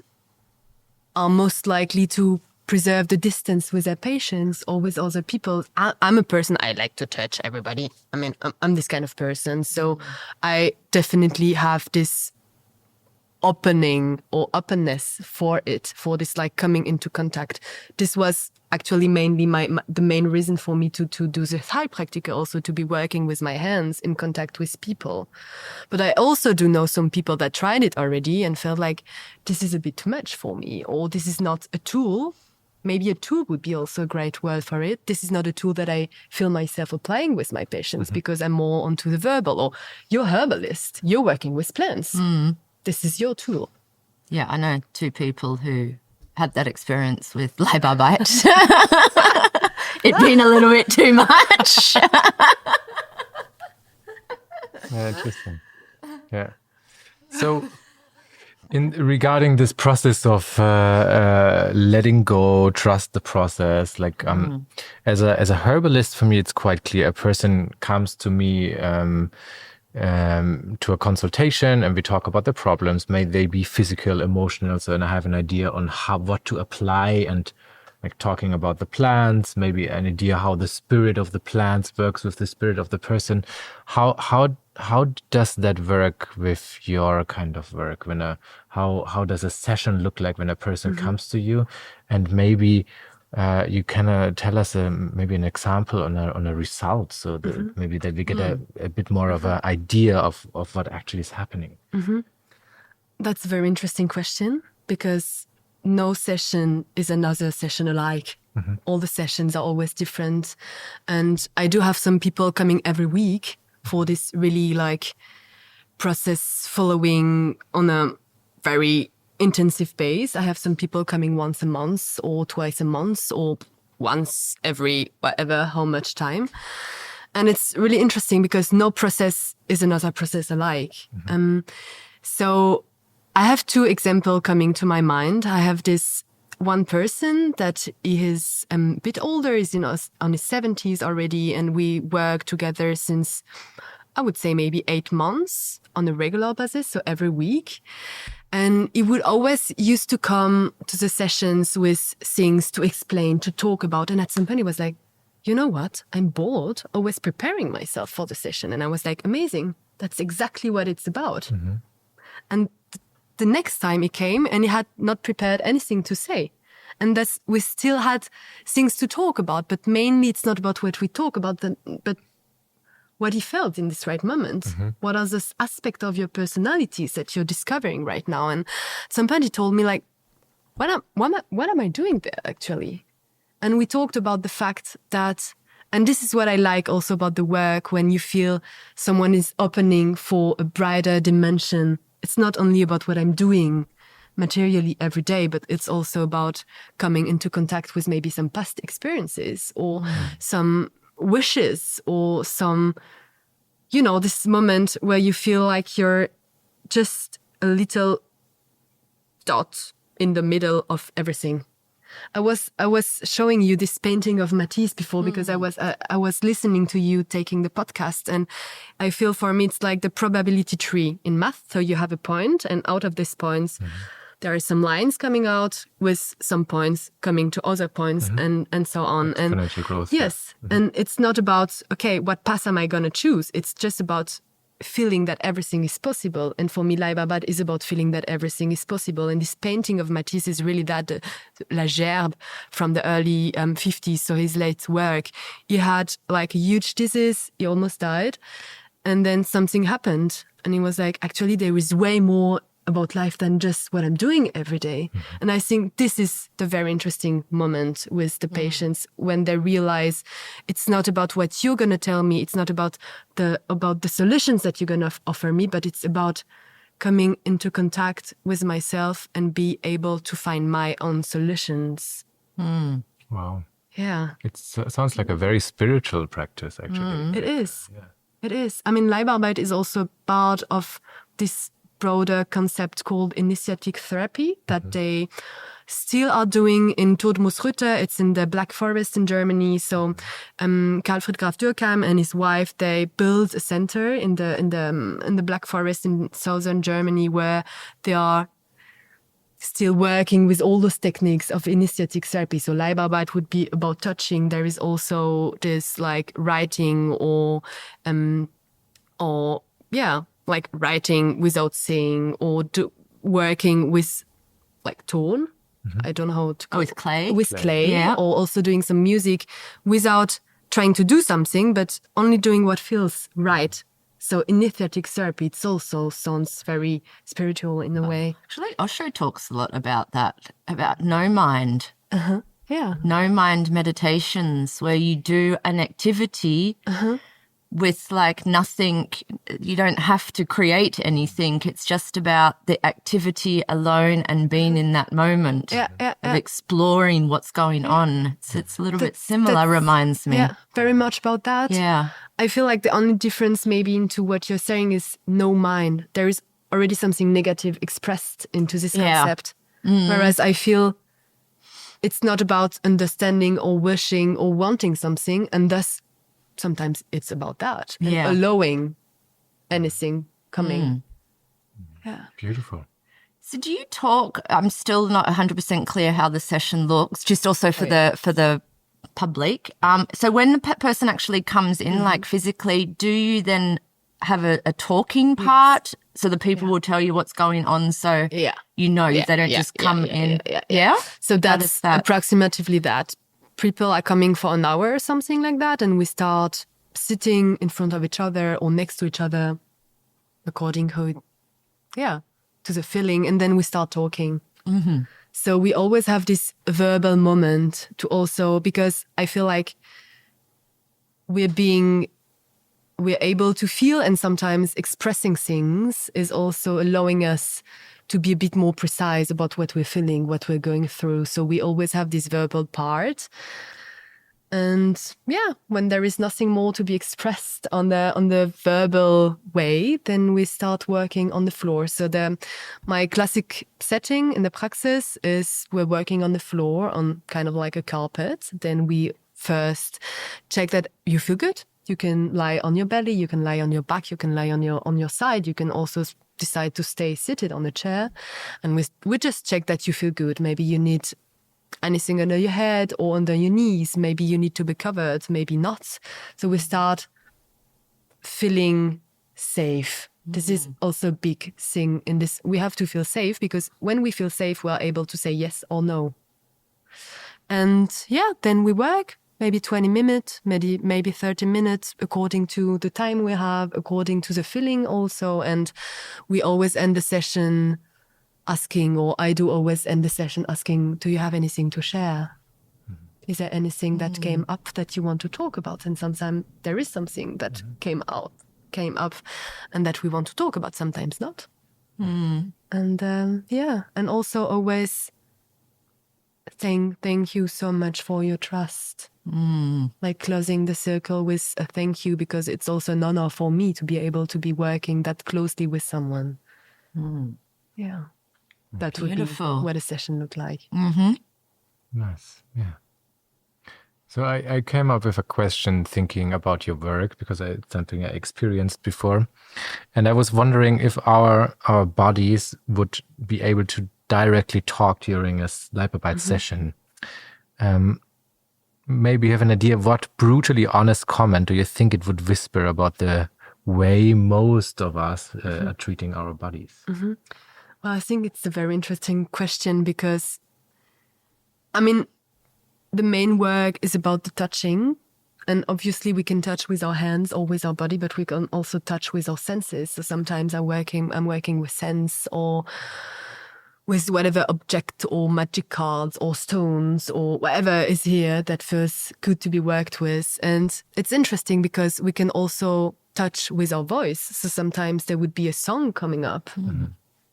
are most likely to preserve the distance with their patients or with other people. I'm a person, I like to touch everybody. I mean, I'm this kind of person. So I definitely have this opening or openness for it, for this like coming into contact. This was actually mainly the main reason for me to do the Heilpraktiker, also to be working with my hands in contact with people. But I also do know some people that tried it already and felt like this is a bit too much for me, or this is not a tool. Maybe a tool would be also a great word for it. This is not a tool that I feel myself applying with my patients because I'm more onto the verbal. Or you're a herbalist, you're working with plants. This is your tool. Yeah, I know two people who had that experience with Leibarbeit. It'd been a little bit too much. Yeah, interesting. Yeah. So, regarding this process of letting go, trust the process, like as a herbalist, for me, it's quite clear. A person comes to me to a consultation, and we talk about the problems. May they be physical, emotional, so and I have an idea on what to apply, and like talking about the plants, maybe an idea how the spirit of the plants works with the spirit of the person. How does that work with your kind of work? How does a session look like when a person comes to you? And maybe you can tell us maybe an example on a result, so that maybe that we get a bit more of an idea of what actually is happening. That's a very interesting question, because no session is another session alike. All the sessions are always different. And I do have some people coming every week for this really like process following on a very intensive base. I have some people coming once a month or twice a month or once every whatever, how much time. And it's really interesting because no process is another process alike. So I have two examples coming to my mind. I have this one person that he is a bit older, is on his 70s already, and we work together since, I would say, maybe 8 months on a regular basis, so every week. And he would always used to come to the sessions with things to explain, to talk about. And at some point he was like, you know what? I'm bored, always preparing myself for the session. And I was like, amazing. That's exactly what it's about. And the next time he came and he had not prepared anything to say. And we still had things to talk about, but mainly it's not about what we talk about, but what he felt in this right moment. What are the aspects of your personalities that you're discovering right now? And somebody told me, like, what am I doing there actually? And we talked about the fact that, and this is what I like also about the work, when you feel someone is opening for a brighter dimension. It's not only about what I'm doing materially every day, but it's also about coming into contact with maybe some past experiences or some wishes or some, this moment where you feel like you're just a little dot in the middle of everything. I was showing you this painting of Matisse before because I was listening to you taking the podcast, and I feel for me it's like the probability tree in math. So you have a point, and out of these points there are some lines coming out with some points coming to other points and so on. Exponential growth. Yes. And it's not about, okay, what path am I going to choose? It's just about feeling that everything is possible. And for me, Leibarbeit is about feeling that everything is possible. And this painting of Matisse is really that, La Gerbe from the early 50s, so his late work. He had like a huge disease, he almost died. And then something happened. And he was like, actually, there is way more about life than just what I'm doing every day. And I think this is the very interesting moment with the patients when they realize it's not about what you're going to tell me. It's not about the solutions that you're going to offer me, but it's about coming into contact with myself and be able to find my own solutions. Wow. Yeah. It sounds like a very spiritual practice, actually. It is. Yeah. It is. I mean, Leibarbeit is also part of this broader concept called initiatic therapy that they still are doing in Todmusrütte. It's in the Black Forest in Germany. So Karl-Fried Graf Dürkheim and his wife, they built a center in the Black Forest in southern Germany where they are still working with all those techniques of initiatic therapy. So Leibarbeit would be about touching. There is also this like writing or like writing without saying, or working with like tone. I don't know how to call with clay. With clay, yeah. Or also doing some music without trying to do something, but only doing what feels right. So initiatic therapy, it also sounds very spiritual in a way. Actually, Osho talks a lot about that, about no mind. Yeah. No mind meditations where you do an activity with like nothing. You don't have to create anything. It's just about the activity alone and being in that moment of exploring what's going on. It's a little bit similar, reminds me. Yeah, very much about that. Yeah. I feel like the only difference maybe into what you're saying is no mind. There is already something negative expressed into this concept. Whereas I feel it's not about understanding or wishing or wanting something, and thus sometimes it's about that and allowing anything coming. Yeah. Beautiful. So do you talk, I'm still not 100% clear how the session looks, just also for the public. So when the person actually comes in, like physically, do you then have a talking part? So the people will tell you what's going on, so you know they don't just come in. So that's approximately that. People are coming for an hour or something like that, and we start sitting in front of each other or next to each other, according to the feeling, and then we start talking. So we always have this verbal moment to also, because I feel like we're able to feel, and sometimes expressing things is also allowing us to be a bit more precise about what we're feeling, what we're going through. So we always have this verbal part. And when there is nothing more to be expressed on the verbal way, then we start working on the floor. So my classic setting in the Praxis is we're working on the floor on kind of like a carpet. Then we first check that you feel good. You can lie on your belly, you can lie on your back, you can lie on your side. You can also decide to stay seated on a chair. And we just check that you feel good. Maybe you need anything under your head or under your knees. Maybe you need to be covered, maybe not. So we start feeling safe. This is also a big thing in this. We have to feel safe, because when we feel safe, we are able to say yes or no. And then we work. Maybe 20 minutes, maybe 30 minutes, according to the time we have, according to the feeling also. And we always end the session asking, or I do always end the session asking, do you have anything to share? Is there anything that came up that you want to talk about? And sometimes there is something that came up and that we want to talk about, sometimes not. And and also always saying thank you so much for your trust. Like closing the circle with a thank you, because it's also an honor for me to be able to be working that closely with someone. That Beautiful. would be what a session looked like. Nice. So I came up with a question thinking about your work, because it's something I experienced before, and I was wondering if our bodies would be able to directly talk during a Leibarbeit session. Maybe you have an idea of what brutally honest comment do you think it would whisper about the way most of us are treating our bodies? Well, I think it's a very interesting question, because, I mean, the main work is about the touching. And obviously we can touch with our hands or with our body, but we can also touch with our senses. So sometimes I'm working with sense, or with whatever object or magic cards or stones or whatever is here that feels good to be worked with. And it's interesting because we can also touch with our voice. So sometimes there would be a song coming up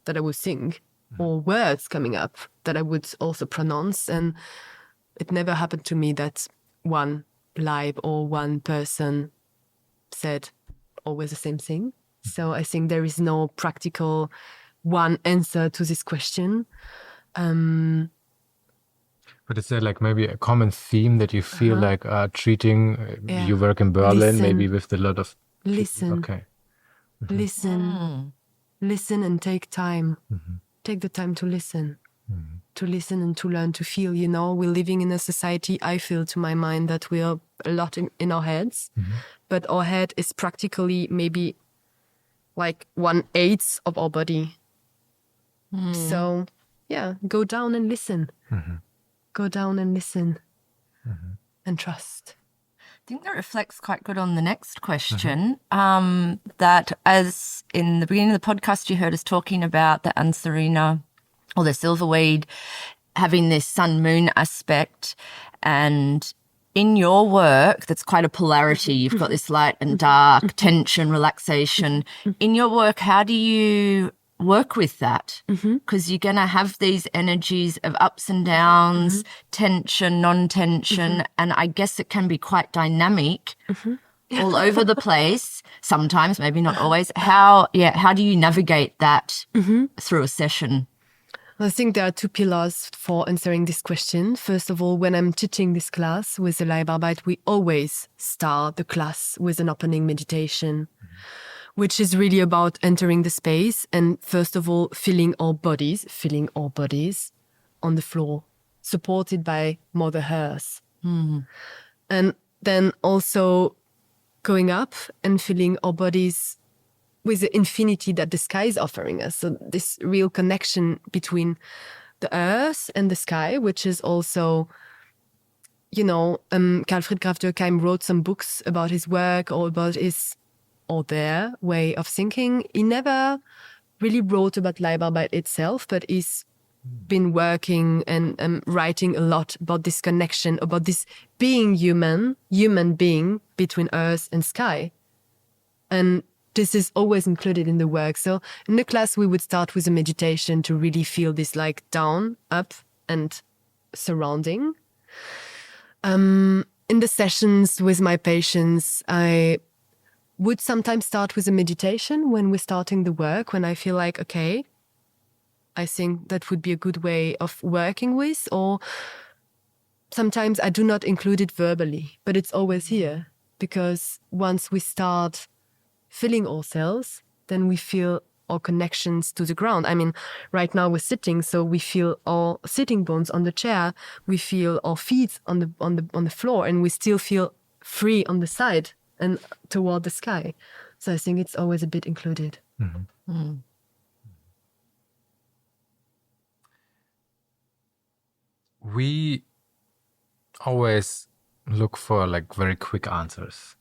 that I would sing, or words coming up that I would also pronounce. And it never happened to me that one Leib or one person said always the same thing. So I think there is no practical one answer to this question. But is there like maybe a common theme that you feel like treating? You work in Berlin, maybe with a lot of listen. Okay. Listen and take time. Take the time to listen. To listen and to learn to feel. You know, we're living in a society, I feel to my mind, that we are a lot in our heads, but our head is practically maybe like 1/8 of our body. So go down and listen. Go down and listen and trust. I think that reflects quite good on the next question. That, as in the beginning of the podcast, you heard us talking about the Anserina or the Silverweed having this sun-moon aspect. And in your work, that's quite a polarity. You've got this light and dark, tension, relaxation. In your work, how do you work with that? Because you're going to have these energies of ups and downs, tension, non-tension, and I guess it can be quite dynamic. all over the place. Sometimes, maybe not always. How do you navigate that through a session? I think there are two pillars for answering this question. First of all, when I'm teaching this class with the Leibarbeit, we always start the class with an opening meditation, which is really about entering the space and first of all, feeling our bodies on the floor, supported by Mother Earth. And then also going up and feeling our bodies with the infinity that the sky is offering us. So this real connection between the earth and the sky, which is also, Carl Friedrich Dürkheim wrote some books about his work or about their way of thinking. He never really wrote about Leibarbeit itself, but he's been working and writing a lot about this connection, about this being human being between earth and sky. And this is always included in the work. So in the class, we would start with a meditation to really feel this like down, up, and surrounding. In the sessions with my patients, I would sometimes start with a meditation when we're starting the work, when I feel like, okay, I think that would be a good way of working with. Or sometimes I do not include it verbally, but it's always here. Because once we start feeling ourselves, then we feel our connections to the ground. I mean, right now we're sitting, so we feel our sitting bones on the chair. We feel our feet on the floor, and we still feel free on the side and toward the sky. So I think it's always a bit included. We always look for like very quick answers.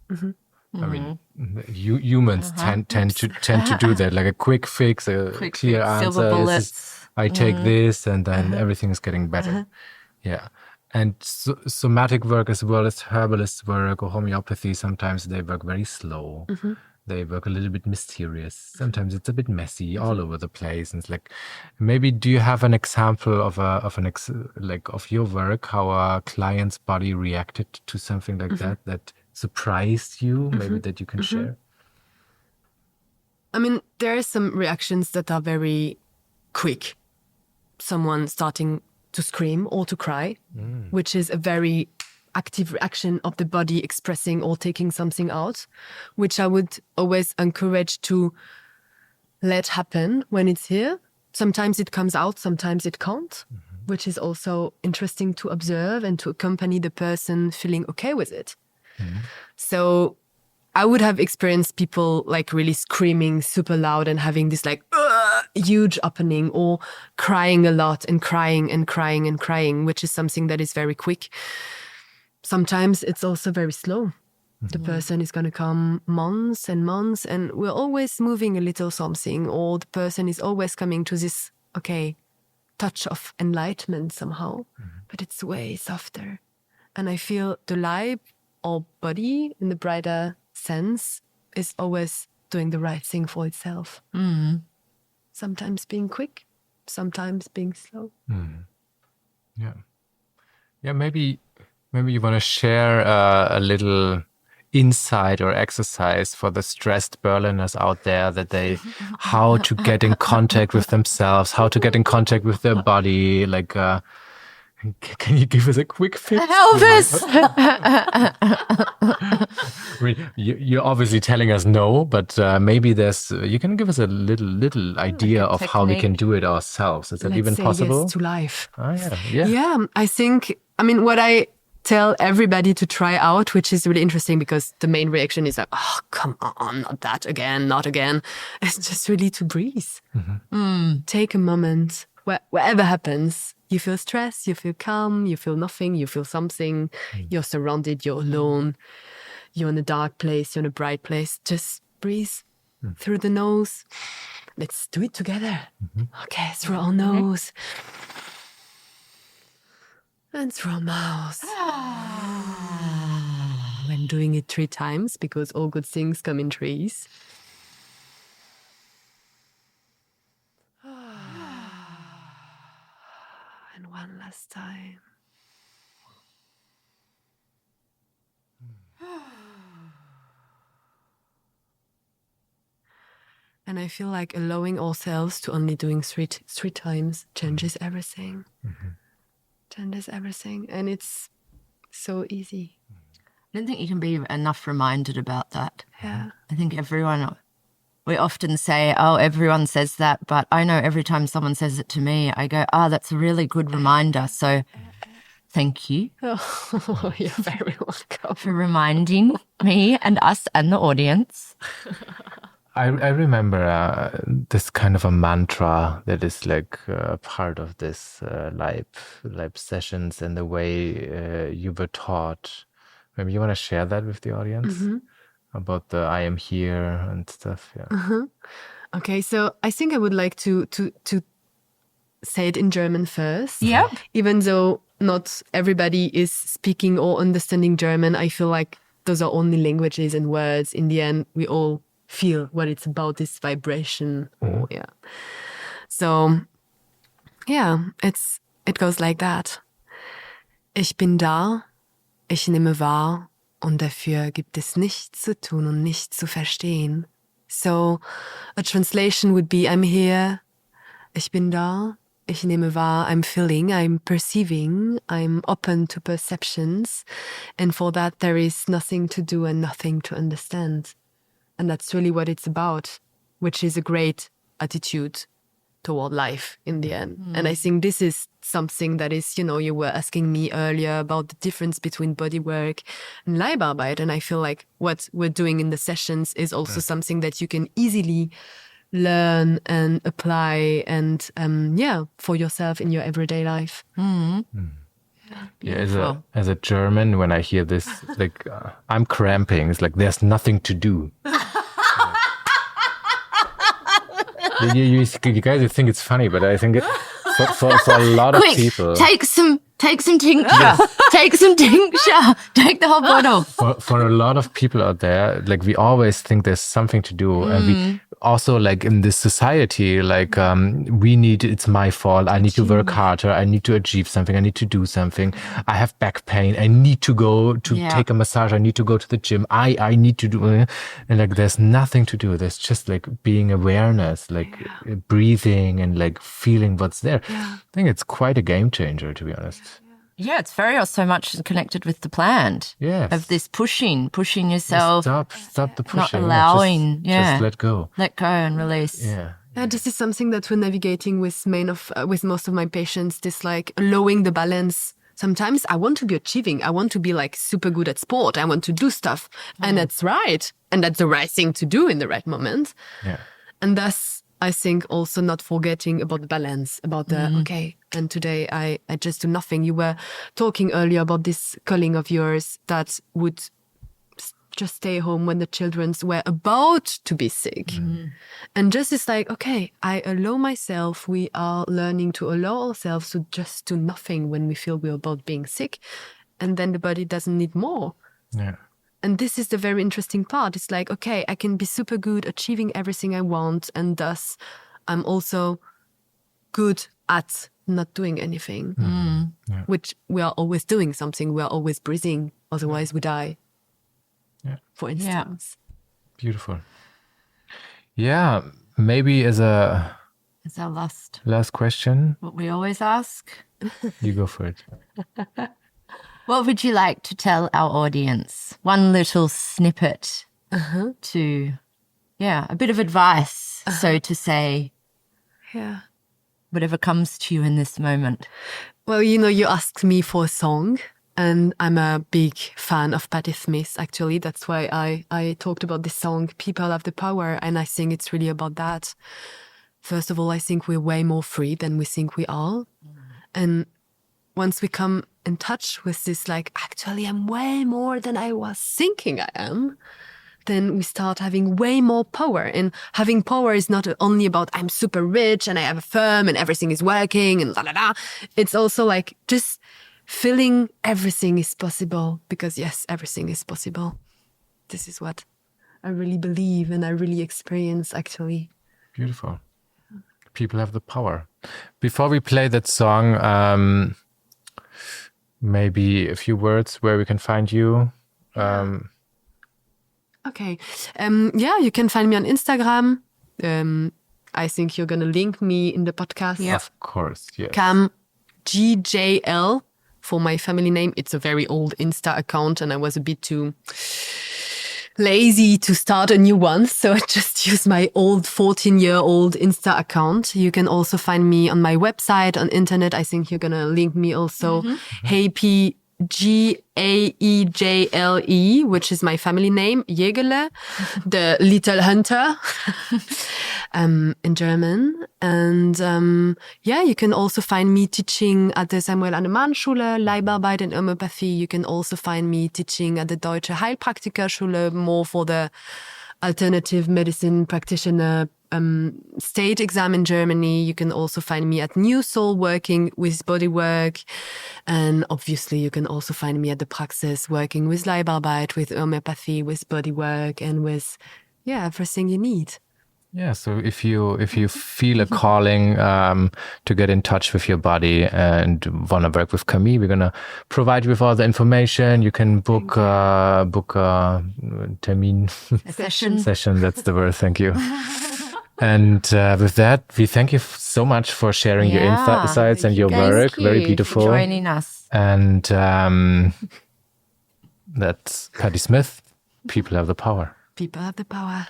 I mean, humans tend to do that, like a quick fix, clear answer. Silver bullets. I take this, and then everything is getting better. Yeah, and somatic work as well as herbalist work or homeopathy. Sometimes they work very slow. They work a little bit mysterious. Sometimes it's a bit messy, all over the place. And it's like, maybe do you have an example of your work, how a client's body reacted to something like that surprised you, maybe that you can share? I mean, there are some reactions that are very quick. Someone starting to scream or to cry, which is a very active reaction of the body expressing or taking something out, which I would always encourage to let happen when it's here. Sometimes it comes out, sometimes it can't, which is also interesting to observe and to accompany the person feeling okay with it. So I would have experienced people like really screaming super loud and having this like huge opening, or crying a lot and crying and crying and crying, which is something that is very quick. Sometimes it's also very slow. The person is going to come months and months, and we're always moving a little something, or the person is always coming to this, touch of enlightenment somehow, but it's way softer. And I feel the Leib, or body in the brighter sense, is always doing the right thing for itself. Sometimes being quick, sometimes being slow. Yeah, maybe you want to share a little insight or exercise for the stressed Berliners out there, that how to get in contact with themselves, how to get in contact with their body. Like, can you give us a quick fix? Elvis! You're obviously telling us no, but maybe you can give us a little idea of how we can do it ourselves. Is that even possible? Yes to life. Yeah. I think, what I tell everybody to try out, which is really interesting because the main reaction is like, oh, come on, not that again, not again. It's just really to breathe. Take a moment, whatever happens. You feel stress, you feel calm, you feel nothing, you feel something. You're surrounded, you're alone, you're in a dark place, you're in a bright place. Just breathe through the nose. Let's do it together. Okay, through our nose. And through our mouth. I'm doing it 3 times because all good things come in threes. And one last time. And I feel like allowing ourselves to only doing three times changes everything. Changes everything. And it's so easy. I don't think you can be enough reminded about that. Yeah. I think we often say, oh, everyone says that, but I know every time someone says it to me, I go, that's a really good reminder. So thank you. Oh, you're very welcome. For reminding me and us and the audience. I remember this kind of a mantra that is like part of this Leib sessions and the way you were taught. Maybe you want to share that with the audience about the I am here and stuff. Yeah. Okay, so I think I would like to say it in German first. Yeah. Even though not everybody is speaking or understanding German, I feel like those are only languages and words. In the end, we all feel what it's about, this vibration. Yeah. So, yeah, it goes like that. Ich bin da, ich nehme wahr und dafür gibt es nichts zu tun und nichts zu verstehen. So, a translation would be, I'm here, ich bin da, ich nehme wahr, I'm feeling, I'm perceiving, I'm open to perceptions, and for that there is nothing to do and nothing to understand. And that's really what it's about, which is a great attitude toward life in the end. And I think this is something that is, you were asking me earlier about the difference between bodywork and Leibarbeit. And I feel like what we're doing in the sessions is also something that you can easily learn and apply and, for yourself in your everyday life. Yeah, as a German, when I hear this, like I'm cramping. It's like there's nothing to do. You guys think it's funny, but I think for a lot of people. Take some tincture. Take some tincture. Take the whole bottle. For a lot of people out there, like we always think there's something to do, and we also like in this society, like it's my fault. I need to work harder. I need to achieve something. I need to do something. I have back pain. I need to go to take a massage. I need to go to the gym. I need to do, and like there's nothing to do. There's just like being awareness, like breathing and like feeling what's there. I think it's quite a game changer, to be honest. Yeah, it's very so much connected with the plant. Yes. Of this pushing yourself. Stop the pushing. Not allowing. Just let go. Let go and release. Yeah. Yeah, this is something that we're navigating with most of my patients. This like allowing the balance. Sometimes I want to be achieving. I want to be like super good at sport. I want to do stuff, and that's right, and that's the right thing to do in the right moment. Yeah. And thus, I think also not forgetting about the balance, about the, okay, and today I just do nothing. You were talking earlier about this colleague of yours that would just stay home when the children were about to be sick. And just it's like, okay, I allow myself, we are learning to allow ourselves to just do nothing when we feel we're about being sick. And then the body doesn't need more. Yeah. And this is the very interesting part. It's like, okay, I can be super good achieving everything I want. And thus, I'm also good at not doing anything, which we are always doing something. We are always breathing. Otherwise, we die, for instance. Beautiful. Yeah, maybe as our last question. What we always ask. You go for it. What would you like to tell our audience? One little snippet to, a bit of advice, so to say. Yeah. Whatever comes to you in this moment. Well, you asked me for a song, and I'm a big fan of Patti Smith, actually. That's why I talked about this song, People Have the Power, and I think it's really about that. First of all, I think we're way more free than we think we are. And once we come in touch with this, like, actually, I'm way more than I was thinking I am, then we start having way more power. And having power is not only about I'm super rich and I have a firm and everything is working and la. It's also like just feeling everything is possible, because yes, everything is possible. This is what I really believe and I really experience, actually. Beautiful. People have the power. Before we play that song, maybe a few words where we can find you. Okay. You can find me on Instagram. I think you're going to link me in the podcast. Yeah. Of course, yes. Cam GJL for my family name. It's a very old Insta account and I was a bit too lazy to start a new one. So I just used my old 14-year-old Insta account. You can also find me on my website, on internet. I think you're going to link me also. Happy Gaejle, which is my family name, Jaeglé, the little hunter, in German. And you can also find me teaching at the Samuel Annemann Schule, Leibarbeit and Homöopathie. You can also find me teaching at the Deutsche Heilpraktikerschule, more for the alternative medicine practitioner state exam in Germany. You can also find me at New Soul working with bodywork. And obviously you can also find me at the Praxis working with Leibarbeit, with homeopathy, with bodywork and with, everything you need. Yeah, so if you feel a calling to get in touch with your body and want to work with Camille, we're gonna provide you with all the information. You can book a termin session. That's the word. Thank you. And with that, we thank you so much for sharing your insights and your work. Very beautiful. For joining us. And that's Patti Smith. People have the power. People have the power.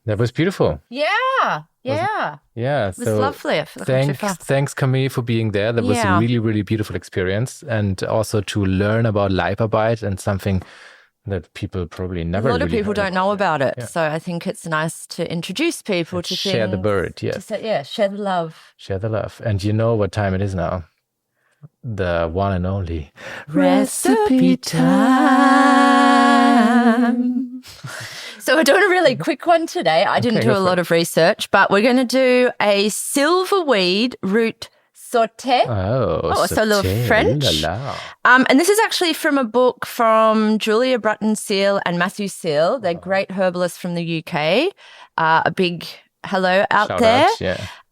That was beautiful. Yeah. Yeah. It was lovely. I feel like I'm too fast. Thanks, Camille, for being there. That was a really, really beautiful experience. And also to learn about Leibarbeit and something that people probably never. A lot of people don't know about it. Yeah. So I think it's nice to introduce people to share the bird. Yes. Share the love. Share the love. And you know what time it is now? The one and only recipe time. So we're doing a really quick one today. I didn't do a lot of research, but we're going to do a silverweed root sauté. So a little French. And this is actually from a book from Julia Brutton-Seal and Matthew Seal. They're great herbalists from the UK. A big hello out there.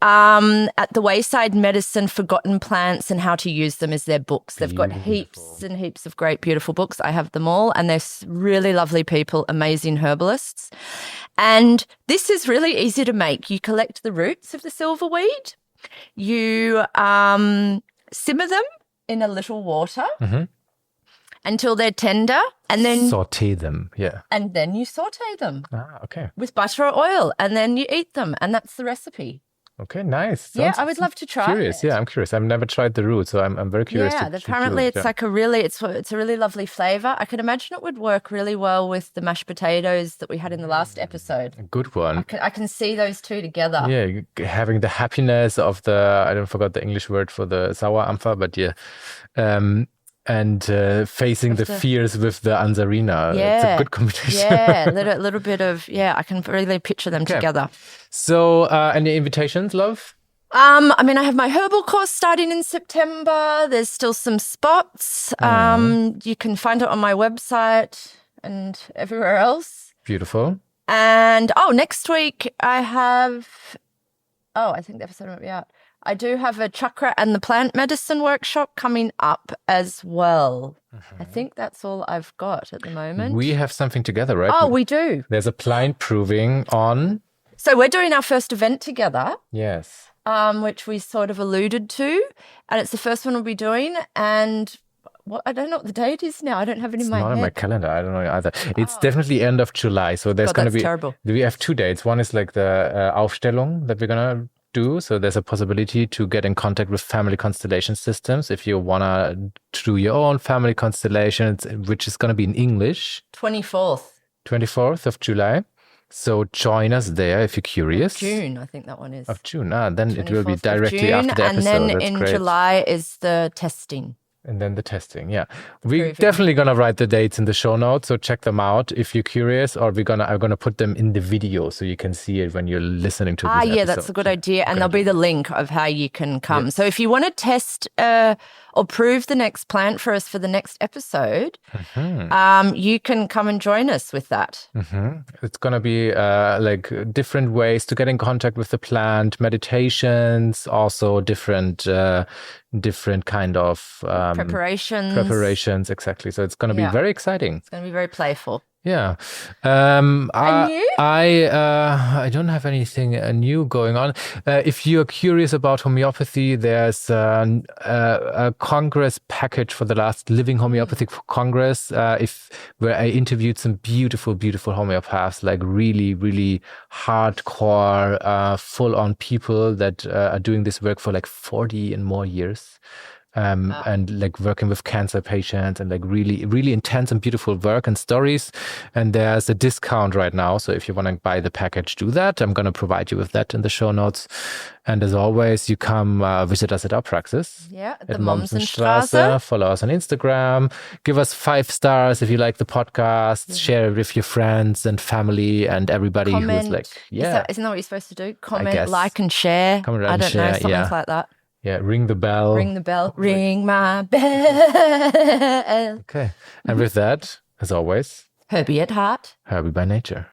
At the Wayside Medicine, Forgotten Plants and How to Use Them is their books. They've got heaps and heaps of great, beautiful books. I have them all. And they're really lovely people, amazing herbalists. And this is really easy to make. You collect the roots of the silverweed. You simmer them in a little water until they're tender, and then saute them. Yeah, and then you saute them. Okay. With butter or oil, and then you eat them, and that's the recipe. Okay, nice. Sounds I would love to try. Curious, it. Yeah, I'm curious. I've never tried the root, so I'm very curious. Yeah, apparently it's like it's a really lovely flavor. I can imagine it would work really well with the mashed potatoes that we had in the last episode. A good one. I can see those two together. Yeah, having the happiness of I don't forget the English word for the Sauerampfer, but and facing the fears with the Anserina. Yeah. It's a good combination. Yeah, a little bit of, I can really picture them together. So, any invitations, love? I mean, I have my herbal course starting in September. There's still some spots. You can find it on my website and everywhere else. Beautiful. And, next week I have, I think the episode won't be out. I do have a chakra and the plant medicine workshop coming up as well. I think that's all I've got at the moment. We have something together, right? Oh, we do. There's a blind proving on... So we're doing our first event together. Yes. Which we sort of alluded to. And it's the first one we'll be doing. And I don't know what the date is now. I don't have it in my head. It's not in my calendar. I don't know either. It's definitely end of July. So there's going to be... terrible. We have 2 dates. One is like the Aufstellung that we're going to do. So there's a possibility to get in contact with family constellation systems if you want to do your own family constellations, which is going to be in English. 24th of July. So join us there if you're curious. June, I think that one is. Of June. Then it will be directly after the episode. And then in July is the testing. And then the testing, We're definitely going to write the dates in the show notes, so check them out if you're curious, or I'm going to put them in the video so you can see it when you're listening to this episode. That's a good idea. And there'll be the link of how you can come. So if you want to test or prove the next plant for us for the next episode, you can come and join us with that. It's going to be like different ways to get in contact with the plant, meditations, also different kind of preparations, exactly. So it's going to be very exciting. It's going to be very playful. Yeah. And you? I don't have anything new going on. If you're curious about homeopathy, there's a Congress package for the last Living Homeopathic Congress, where I interviewed some beautiful, beautiful homeopaths, like really, really hardcore, full-on people that are doing this work for like 40 and more years. And like working with cancer patients and like really, really intense and beautiful work and stories. And there's a discount right now. So if you want to buy the package, do that. I'm going to provide you with that in the show notes. And as always, you come visit us at our Praxis. Yeah, at Mommsenstraße. Follow us on Instagram. Give us 5 stars if you like the podcast. Share it with your friends and family and everybody who's like, Isn't that what you're supposed to do? Comment, like, and share. Comment, like, I don't know, something like that. Yeah, ring the bell. Ring the bell. Ring my bell. Okay. And with that, as always, Herbie at heart. Herbie by nature.